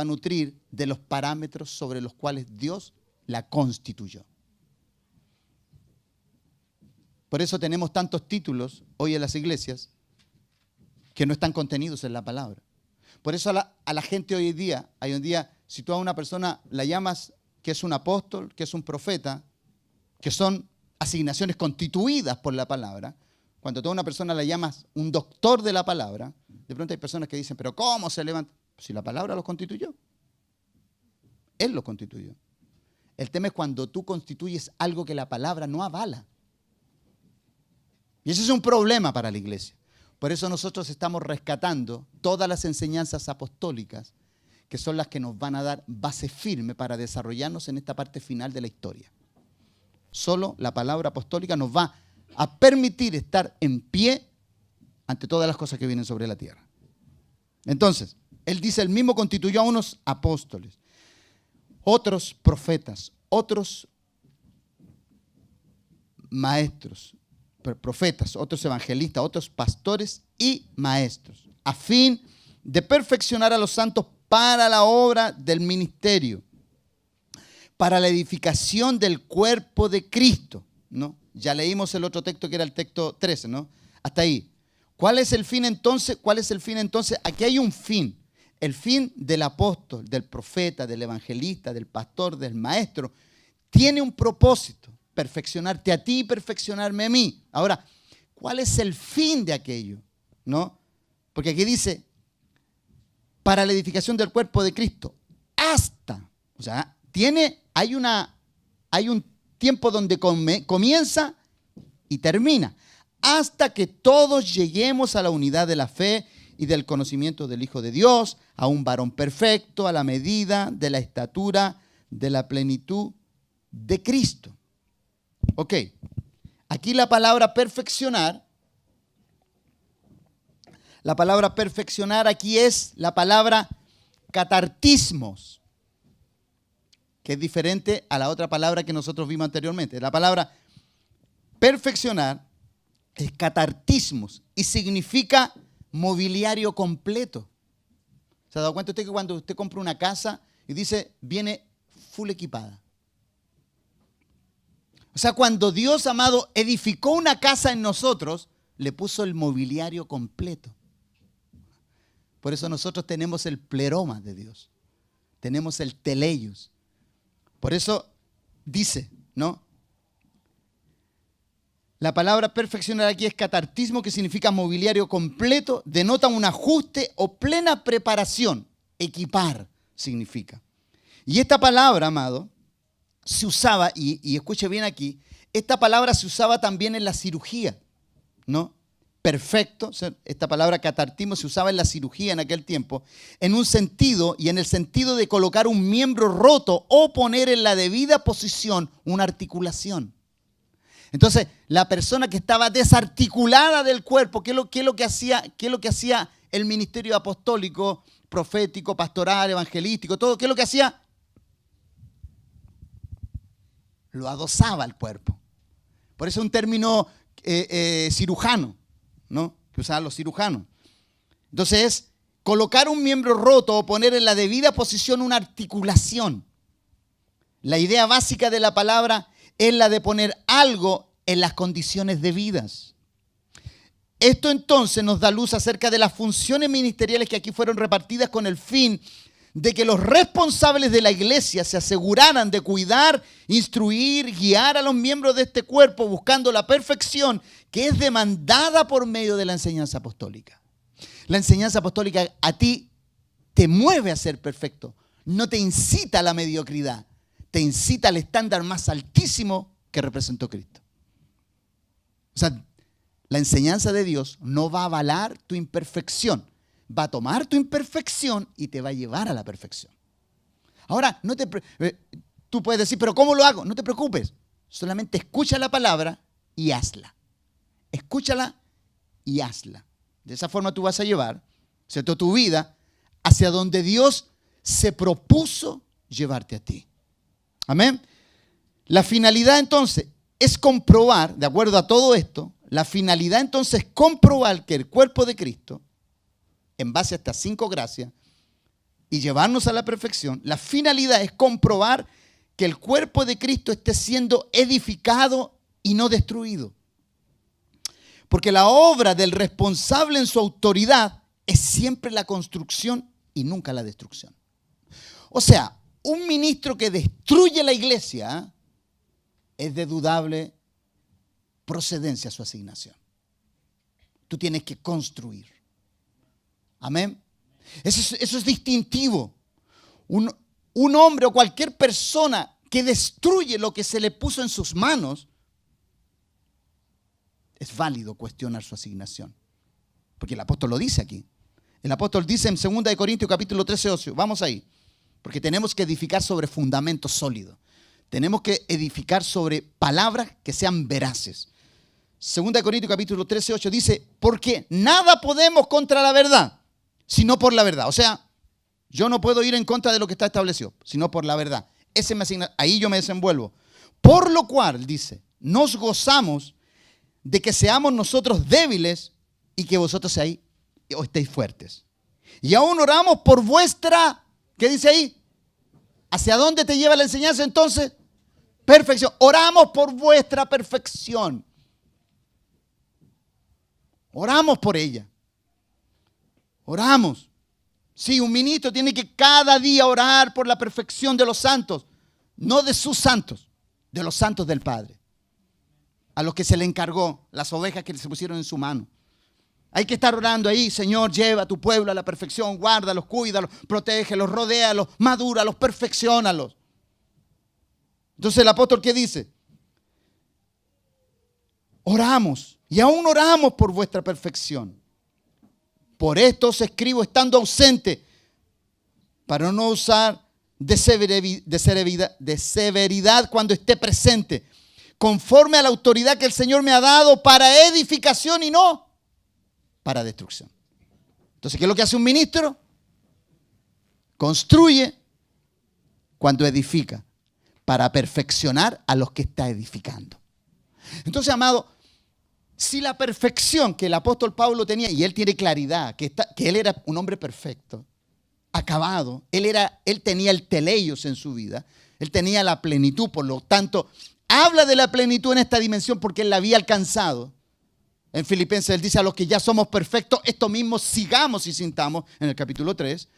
a nutrir de los parámetros sobre los cuales Dios la constituyó. Por eso tenemos tantos títulos hoy en las iglesias que no están contenidos en la palabra. Por eso a la gente hoy en día, si tú a una persona la llamas que es un apóstol, que es un profeta, que son asignaciones constituidas por la palabra, cuando tú a una persona la llamas un doctor de la palabra, de pronto hay personas que dicen, pero ¿cómo se levanta? Si la palabra los constituyó. Él los constituyó. El tema es cuando tú constituyes algo que la palabra no avala. Y ese es un problema para la iglesia. Por eso nosotros estamos rescatando todas las enseñanzas apostólicas que son las que nos van a dar base firme para desarrollarnos en esta parte final de la historia. Solo la palabra apostólica nos va a permitir estar en pie ante todas las cosas que vienen sobre la tierra. Entonces, él dice, él mismo constituyó a unos apóstoles, otros profetas, otros maestros, profetas, otros evangelistas, otros pastores y maestros, a fin de perfeccionar a los santos para la obra del ministerio, para la edificación del cuerpo de Cristo, ¿no? Ya leímos el otro texto que era el texto 13, ¿no? Hasta ahí. ¿Cuál es el fin entonces? ¿Cuál es el fin entonces? Aquí hay un fin. El fin del apóstol, del profeta, del evangelista, del pastor, del maestro, tiene un propósito. Perfeccionarte a ti y perfeccionarme a mí. Ahora, ¿cuál es el fin de aquello? ¿No? Porque aquí dice, para la edificación del cuerpo de Cristo, hasta, o sea, hay un tiempo donde comienza y termina, hasta que todos lleguemos a la unidad de la fe y del conocimiento del Hijo de Dios, a un varón perfecto, a la medida de la estatura de la plenitud de Cristo. Ok, Aquí la palabra perfeccionar aquí es la palabra catartismos, que es diferente a la otra palabra que nosotros vimos anteriormente. La palabra perfeccionar es catartismos y significa mobiliario completo. ¿Se ha dado cuenta usted que cuando usted compra una casa y dice, viene full equipada? O sea, cuando Dios, amado, edificó una casa en nosotros, le puso el mobiliario completo. Por eso nosotros tenemos el pleroma de Dios. Tenemos el teleios. Por eso dice, ¿no? La palabra perfeccionar aquí es catartismo, que significa mobiliario completo, denota un ajuste o plena preparación. Equipar significa. Y esta palabra, amado, se usaba, y escuche bien aquí, esta palabra se usaba también en la cirugía, ¿no? Perfecto, o sea, esta palabra catartismo se usaba en la cirugía en aquel tiempo, en un sentido, y en el sentido de colocar un miembro roto o poner en la debida posición una articulación. Entonces, la persona que estaba desarticulada del cuerpo, ¿qué es lo que hacía el ministerio apostólico, profético, pastoral, evangelístico, todo? ¿Qué es lo que hacía? Lo adosaba al cuerpo. Por eso es un término cirujano, ¿no? Que usaban los cirujanos. Entonces es colocar un miembro roto o poner en la debida posición una articulación. La idea básica de la palabra es la de poner algo en las condiciones debidas. Esto entonces nos da luz acerca de las funciones ministeriales que aquí fueron repartidas con el fin de que los responsables de la iglesia se aseguraran de cuidar, instruir, guiar a los miembros de este cuerpo buscando la perfección que es demandada por medio de la enseñanza apostólica. La enseñanza apostólica a ti te mueve a ser perfecto, no te incita a la mediocridad, te incita al estándar más altísimo que representó Cristo. O sea, la enseñanza de Dios no va a avalar tu imperfección, va a tomar tu imperfección y te va a llevar a la perfección. Ahora, tú puedes decir, ¿pero cómo lo hago? No te preocupes, solamente escucha la palabra y hazla. Escúchala y hazla. De esa forma tú vas a llevar, ¿cierto?, tu vida hacia donde Dios se propuso llevarte a ti. Amén. La finalidad entonces es comprobar, de acuerdo a todo esto, la finalidad entonces es comprobar que el cuerpo de Cristo, en base a estas 5 gracias, y llevarnos a la perfección, la finalidad es comprobar que el cuerpo de Cristo esté siendo edificado y no destruido. Porque la obra del responsable en su autoridad es siempre la construcción y nunca la destrucción. O sea, un ministro que destruye la iglesia es de dudable procedencia su asignación. Tú tienes que construir. Amén. Eso es distintivo. Un hombre o cualquier persona que destruye lo que se le puso en sus manos, es válido cuestionar su asignación. Porque el apóstol lo dice aquí. El apóstol dice en 2 Corintios capítulo 13, vamos ahí. Porque tenemos que edificar sobre fundamentos sólidos. Tenemos que edificar sobre palabras que sean veraces. 2 Corintios capítulo 13, 8 dice, porque nada podemos contra la verdad, sino por la verdad. O sea, yo no puedo ir en contra de lo que está establecido, sino por la verdad. Ese me asigna, ahí yo me desenvuelvo. Por lo cual, dice, nos gozamos de que seamos nosotros débiles y que vosotros estéis fuertes. Y aún oramos por vuestra, ¿qué dice ahí? ¿Hacia dónde te lleva la enseñanza entonces? Perfección. Oramos por vuestra perfección. Oramos por ella. Oramos. Sí, un ministro tiene que cada día orar por la perfección de los santos. No de sus santos, de los santos del Padre. A los que se le encargó, las ovejas que se pusieron en su mano. Hay que estar orando ahí, Señor, lleva a tu pueblo a la perfección, guárdalos, cuídalos, protégelos, rodéalos, madúralos, perfecciónalos. Entonces el apóstol, ¿qué dice? Oramos, y aún oramos por vuestra perfección. Por esto os escribo estando ausente, para no usar de severidad cuando esté presente, conforme a la autoridad que el Señor me ha dado para edificación y no para destrucción. Entonces, ¿qué es lo que hace un ministro? Construye cuando edifica, para perfeccionar a los que está edificando. Entonces, amado, si la perfección que el apóstol Pablo tenía, y él tiene claridad, que él era un hombre perfecto, acabado, él tenía el teleios en su vida, él tenía la plenitud, por lo tanto, habla de la plenitud en esta dimensión porque él la había alcanzado. En Filipenses él dice: a los que ya somos perfectos, esto mismo sigamos y sintamos, en el capítulo 3.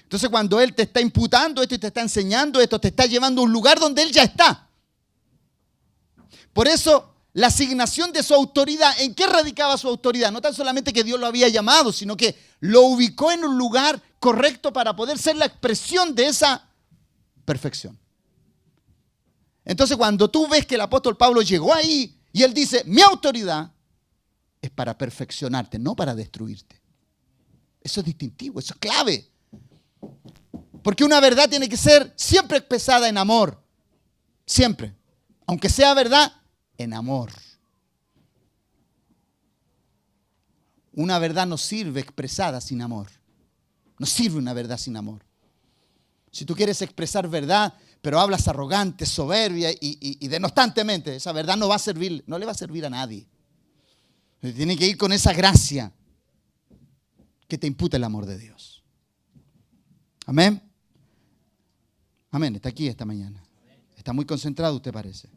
Entonces, cuando él te está imputando esto y te está enseñando esto, te está llevando a un lugar donde él ya está. Por eso, la asignación de su autoridad, ¿en qué radicaba su autoridad? No tan solamente que Dios lo había llamado, sino que lo ubicó en un lugar correcto para poder ser la expresión de esa perfección. Entonces, cuando tú ves que el apóstol Pablo llegó ahí y él dice: mi autoridad es para perfeccionarte, no para destruirte. Eso es distintivo, eso es clave. Porque una verdad tiene que ser siempre expresada en amor. Siempre. Aunque sea verdad, en amor. Una verdad no sirve expresada sin amor. No sirve una verdad sin amor. Si tú quieres expresar verdad, pero hablas arrogante, soberbia y denostantemente, esa verdad no va a servir, no le va a servir a nadie. Tiene que ir con esa gracia que te imputa el amor de Dios. Amén. Amén. Está aquí esta mañana. Está muy concentrado, usted parece.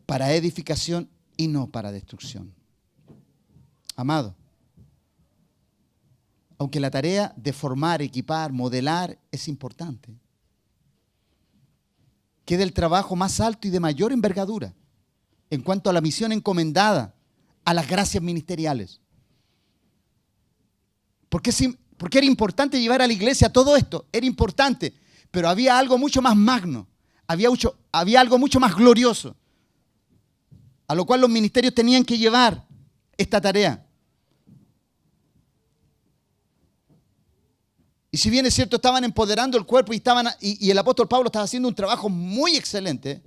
Para edificación y no para destrucción. Amado, aunque la tarea de formar, equipar, modelar es importante, queda el trabajo más alto y de mayor envergadura en cuanto a la misión encomendada a las gracias ministeriales. Porque era importante llevar a la iglesia todo esto, era importante, pero había algo mucho más magno, había algo mucho más glorioso, a lo cual los ministerios tenían que llevar esta tarea. Y si bien es cierto, estaban empoderando el cuerpo y el apóstol Pablo estaba haciendo un trabajo muy excelente,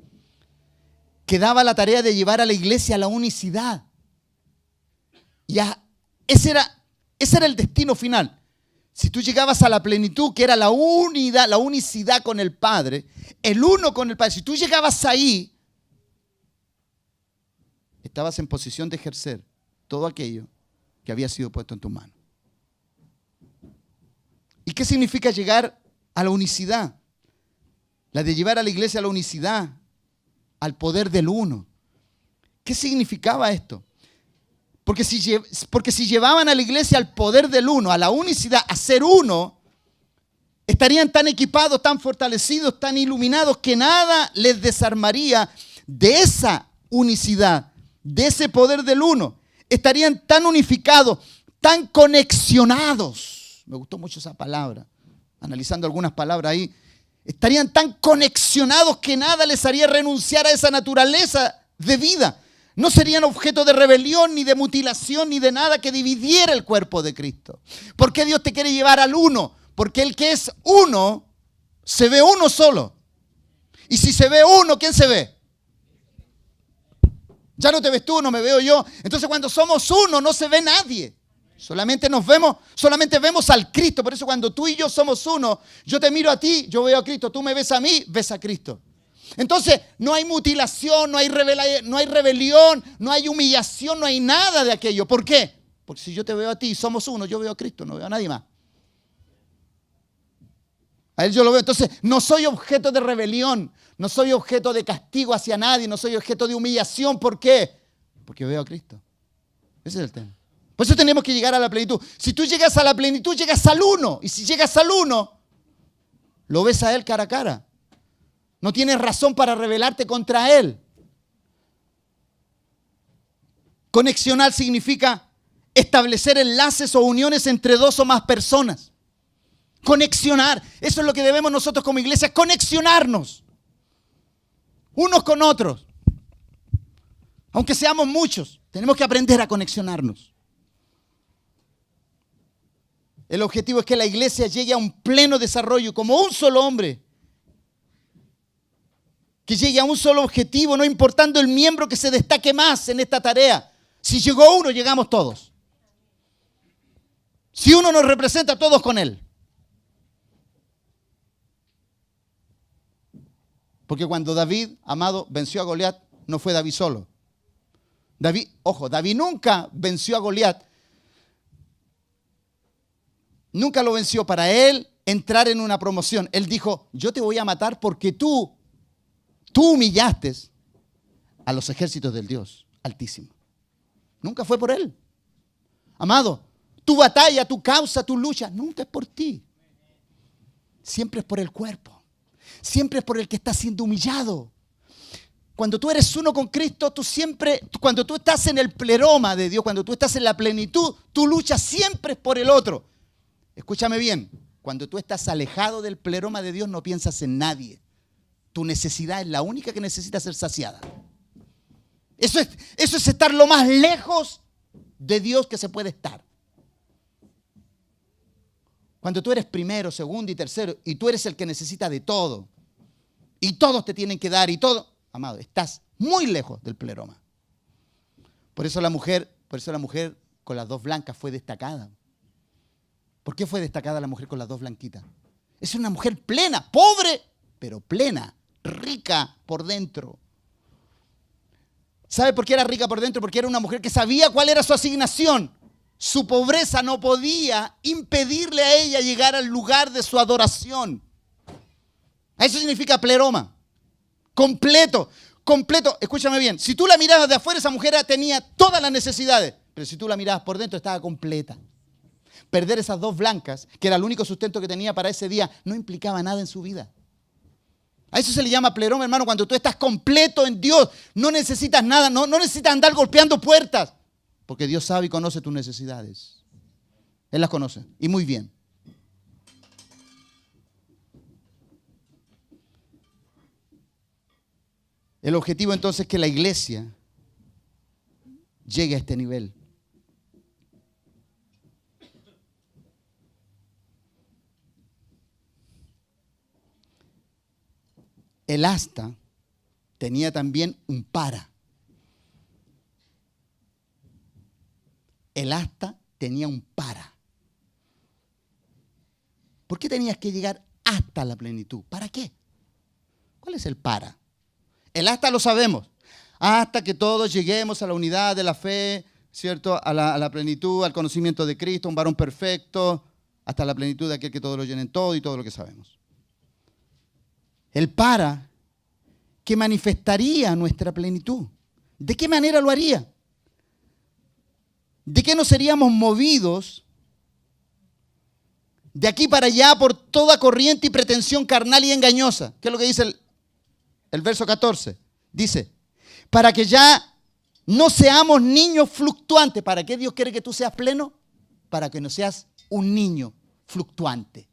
quedaba la tarea de llevar a la iglesia a la unicidad. Ese era el destino final. Si tú llegabas a la plenitud, que era la unidad, la unicidad con el Padre, el uno con el Padre, si tú llegabas ahí, estabas en posición de ejercer todo aquello que había sido puesto en tus manos. ¿Y qué significa llegar a la unicidad? La de llevar a la iglesia a la unicidad, al poder del uno. ¿Qué significaba esto? Porque si llevaban a la iglesia al poder del uno, a la unicidad, a ser uno, estarían tan equipados, tan fortalecidos, tan iluminados, que nada les desarmaría de esa unicidad, de ese poder del uno. Estarían tan unificados, tan conexionados. Me gustó mucho esa palabra, analizando algunas palabras ahí. Estarían tan conexionados que nada les haría renunciar a esa naturaleza de vida. No serían objeto de rebelión, ni de mutilación, ni de nada que dividiera el cuerpo de Cristo. ¿Por qué Dios te quiere llevar al uno? Porque el que es uno, se ve uno solo. Y si se ve uno, ¿quién se ve? Ya no te ves tú, no me veo yo. Entonces cuando somos uno, no se ve nadie. Solamente vemos al Cristo. Por eso cuando tú y yo somos uno, yo te miro a ti, yo veo a Cristo. Tú me ves a mí, ves a Cristo. Entonces no hay mutilación, no hay rebelión, no hay humillación, no hay nada de aquello. ¿Por qué? Porque si yo te veo a ti, somos uno, yo veo a Cristo, no veo a nadie más. A Él yo lo veo. Entonces no soy objeto de rebelión, no soy objeto de castigo hacia nadie, no soy objeto de humillación. ¿Por qué? Porque veo a Cristo. Ese es el tema. Por eso tenemos que llegar a la plenitud. Si tú llegas a la plenitud, llegas al uno. Y si llegas al uno, lo ves a Él cara a cara. No tienes razón para rebelarte contra Él. Conexionar significa establecer enlaces o uniones entre dos o más personas. Conexionar. Eso es lo que debemos nosotros como iglesia, conexionarnos. Unos con otros. Aunque seamos muchos, tenemos que aprender a conexionarnos. El objetivo es que la iglesia llegue a un pleno desarrollo como un solo hombre que llegue a un solo objetivo, no importando el miembro que se destaque más en esta tarea. Si llegó uno, llegamos todos. Si uno nos representa, todos con él. Porque cuando David, amado, venció a Goliat, no fue David solo. David nunca venció a Goliat. Nunca lo venció para él entrar en una promoción. Él dijo, yo te voy a matar porque tú humillaste a los ejércitos del Dios Altísimo. Nunca fue por él. Amado, tu batalla, tu causa, tu lucha, nunca es por ti. Siempre es por el cuerpo. Siempre es por el que está siendo humillado. Cuando tú eres uno con Cristo, cuando tú estás en el pleroma de Dios, cuando tú estás en la plenitud, tu lucha siempre es por el otro. Escúchame bien, cuando tú estás alejado del pleroma de Dios, no piensas en nadie. Tu necesidad es la única que necesita ser saciada. Eso es estar lo más lejos de Dios que se puede estar. Cuando tú eres primero, segundo y tercero, y tú eres el que necesita de todo, y todos te tienen que dar, y todo, amado, estás muy lejos del pleroma. Por eso la mujer con las dos blancas fue destacada. ¿Por qué fue destacada la mujer con las dos blanquitas? Es una mujer plena, pobre, pero plena, rica por dentro. ¿Sabe por qué era rica por dentro? Porque era una mujer que sabía cuál era su asignación. Su pobreza no podía impedirle a ella llegar al lugar de su adoración. Eso significa pleroma. Completo. Escúchame bien. Si tú la mirabas de afuera, esa mujer tenía todas las necesidades. Pero si tú la mirabas por dentro, estaba completa. Perder esas dos blancas, que era el único sustento que tenía para ese día, no implicaba nada en su vida. A eso se le llama pleroma, hermano, cuando tú estás completo en Dios. No necesitas nada, no necesitas andar golpeando puertas. Porque Dios sabe y conoce tus necesidades. Él las conoce, y muy bien. El objetivo entonces es que la iglesia llegue a este nivel. El asta tenía también un para. El asta tenía un para. ¿Por qué tenías que llegar hasta la plenitud? ¿Para qué? ¿Cuál es el para? El hasta lo sabemos. Hasta que todos lleguemos a la unidad de la fe, ¿cierto? A la plenitud, al conocimiento de Cristo, un varón perfecto, hasta la plenitud de aquel que todo lo llene en todo y todo lo que sabemos. El para que manifestaría nuestra plenitud. ¿De qué manera lo haría? ¿De qué no seríamos movidos de aquí para allá por toda corriente y pretensión carnal y engañosa? ¿Qué es lo que dice el verso 14? Dice, para que ya no seamos niños fluctuantes. ¿Para qué Dios quiere que tú seas pleno? Para que no seas un niño fluctuante.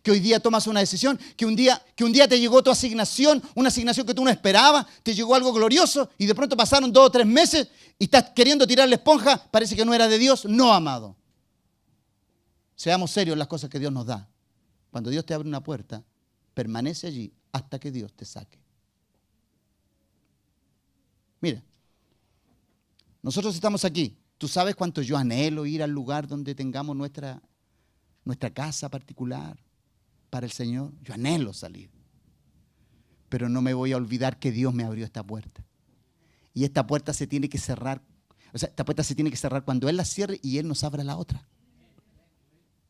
Que hoy día tomas una decisión, que un día te llegó tu asignación, una asignación que tú no esperabas, te llegó algo glorioso y de pronto pasaron 2 o 3 meses y estás queriendo tirar la esponja, parece que no era de Dios. No, amado. Seamos serios en las cosas que Dios nos da. Cuando Dios te abre una puerta, permanece allí hasta que Dios te saque. Mira, nosotros estamos aquí. ¿Tú sabes cuánto yo anhelo ir al lugar donde tengamos nuestra casa particular para el Señor? Yo anhelo salir. Pero no me voy a olvidar que Dios me abrió esta puerta. Y esta puerta se tiene que cerrar. O sea, esta puerta se tiene que cerrar cuando Él la cierre y Él nos abra la otra.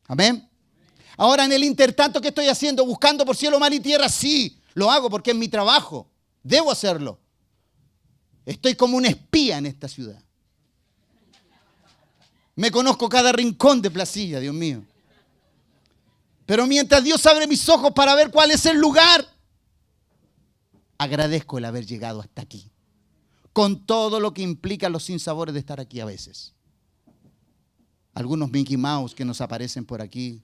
Amén. Ahora, en el intertanto, ¿qué estoy haciendo? Buscando por cielo, mar y tierra. Sí, lo hago porque es mi trabajo. Debo hacerlo. Estoy como un espía en esta ciudad. Me conozco cada rincón de Placilla, Dios mío. Pero mientras Dios abre mis ojos para ver cuál es el lugar, agradezco el haber llegado hasta aquí. Con todo lo que implica los sinsabores de estar aquí a veces. Algunos Mickey Mouse que nos aparecen por aquí,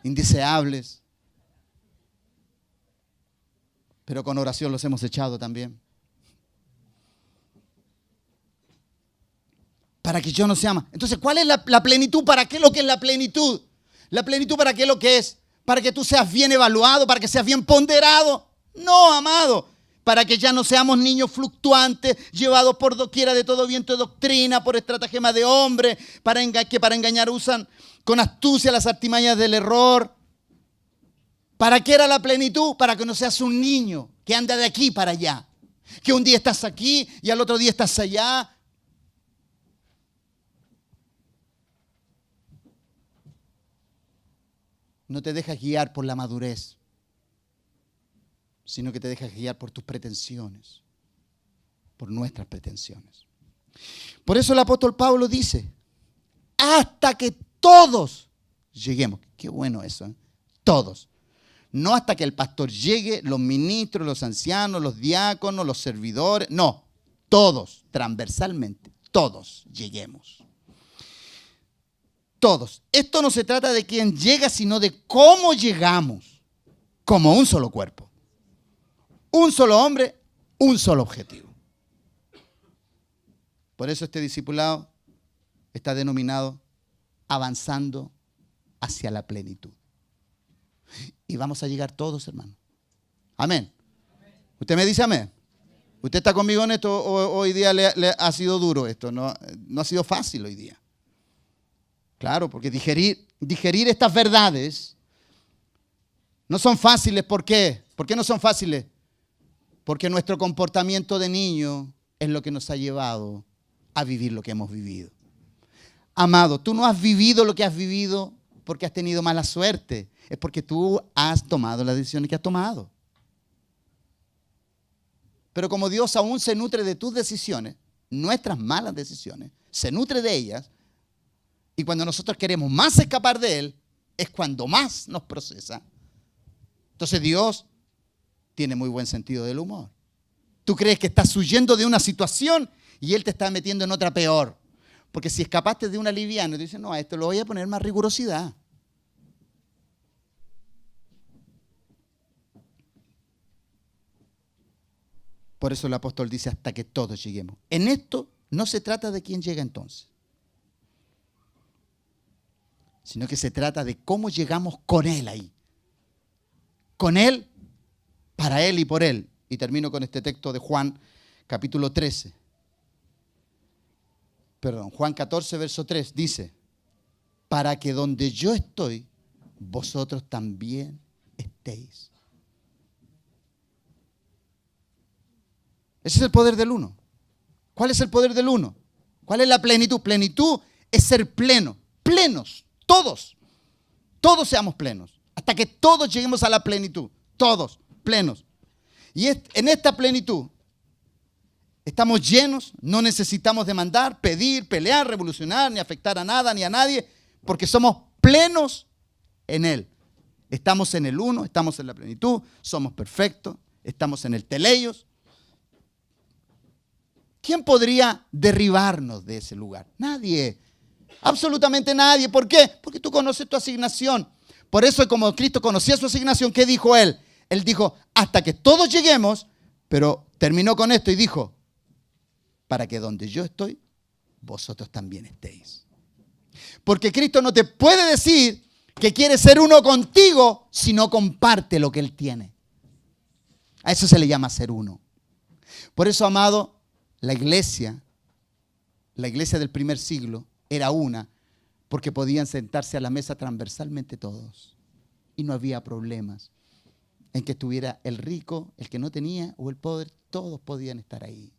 indeseables. Pero con oración los hemos echado también. Para que yo no sea más. Entonces, ¿cuál es la plenitud? ¿Para qué lo que es la plenitud? ¿La plenitud para qué lo que es? ¿Para que tú seas bien evaluado? ¿Para que seas bien ponderado? No, amado. para que ya no seamos niños fluctuantes, llevados por doquiera de todo viento de doctrina, por estratagema de hombre, que para engañar usan con astucia las artimañas del error. ¿Para qué era la plenitud? Para que no seas un niño que anda de aquí para allá, que un día estás aquí y al otro día estás allá. No te dejas guiar por la madurez, sino que te dejas guiar por tus pretensiones, por nuestras pretensiones. Por eso el apóstol Pablo dice, hasta que todos lleguemos. Qué bueno eso, ¿eh? Todos. No hasta que el pastor llegue, los ministros, los ancianos, los diáconos, los servidores. No, todos, transversalmente, todos lleguemos. Todos. Esto no se trata de quién llega, sino de cómo llegamos, como un solo cuerpo. Un solo hombre, un solo objetivo. Por eso este discipulado está denominado avanzando hacia la plenitud. Y vamos a llegar todos, hermano. Amén. ¿Usted me dice amén? ¿Usted está conmigo en esto? Hoy día le ha sido duro esto, no ha sido fácil hoy día. Claro, porque digerir estas verdades no son fáciles. ¿Por qué? ¿Por qué no son fáciles? Porque nuestro comportamiento de niño es lo que nos ha llevado a vivir lo que hemos vivido. Amado, tú no has vivido lo que has vivido porque has tenido mala suerte. Es porque tú has tomado las decisiones que has tomado. Pero como Dios aún se nutre de tus decisiones, nuestras malas decisiones, se nutre de ellas, y cuando nosotros queremos más escapar de Él, es cuando más nos procesa. Entonces Dios tiene muy buen sentido del humor. Tú crees que estás huyendo de una situación y Él te está metiendo en otra peor. Porque si escapaste de una liviana, y dices, no, a esto lo voy a poner más rigurosidad. Por eso el apóstol dice hasta que todos lleguemos. En esto no se trata de quién llega entonces, sino que se trata de cómo llegamos con Él ahí. Con Él, para Él y por Él. Y termino con este texto de Juan, capítulo 13. Juan 14, verso 3, dice, para que donde yo estoy, vosotros también estéis. Ese es el poder del uno. ¿Cuál es el poder del uno? ¿Cuál es la plenitud? Plenitud es ser pleno, plenos, todos. Todos seamos plenos, hasta que todos lleguemos a la plenitud, todos plenos. Y en esta plenitud estamos llenos, no necesitamos demandar, pedir, pelear, revolucionar, ni afectar a nada ni a nadie, porque somos plenos en Él. Estamos en el uno, estamos en la plenitud, somos perfectos, estamos en el teleios. ¿Quién podría derribarnos de ese lugar? Nadie, absolutamente nadie. ¿Por qué? Porque tú conoces tu asignación. Por eso, como Cristo conocía su asignación, ¿qué dijo Él? Él dijo, hasta que todos lleguemos, pero terminó con esto y dijo, para que donde yo estoy, vosotros también estéis. Porque Cristo no te puede decir que quiere ser uno contigo si no comparte lo que Él tiene. A eso se le llama ser uno. Por eso, amado, la iglesia del primer siglo era una, porque podían sentarse a la mesa transversalmente todos. Y no había problemas en que estuviera el rico, el que no tenía, o el pobre, todos podían estar ahí.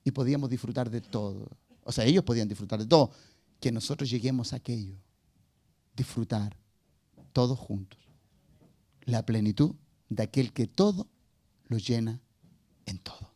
Y podíamos disfrutar de todo. O sea, ellos podían disfrutar de todo. Que nosotros lleguemos a aquello. Disfrutar todos juntos. La plenitud de aquel que todo lo llena en todo.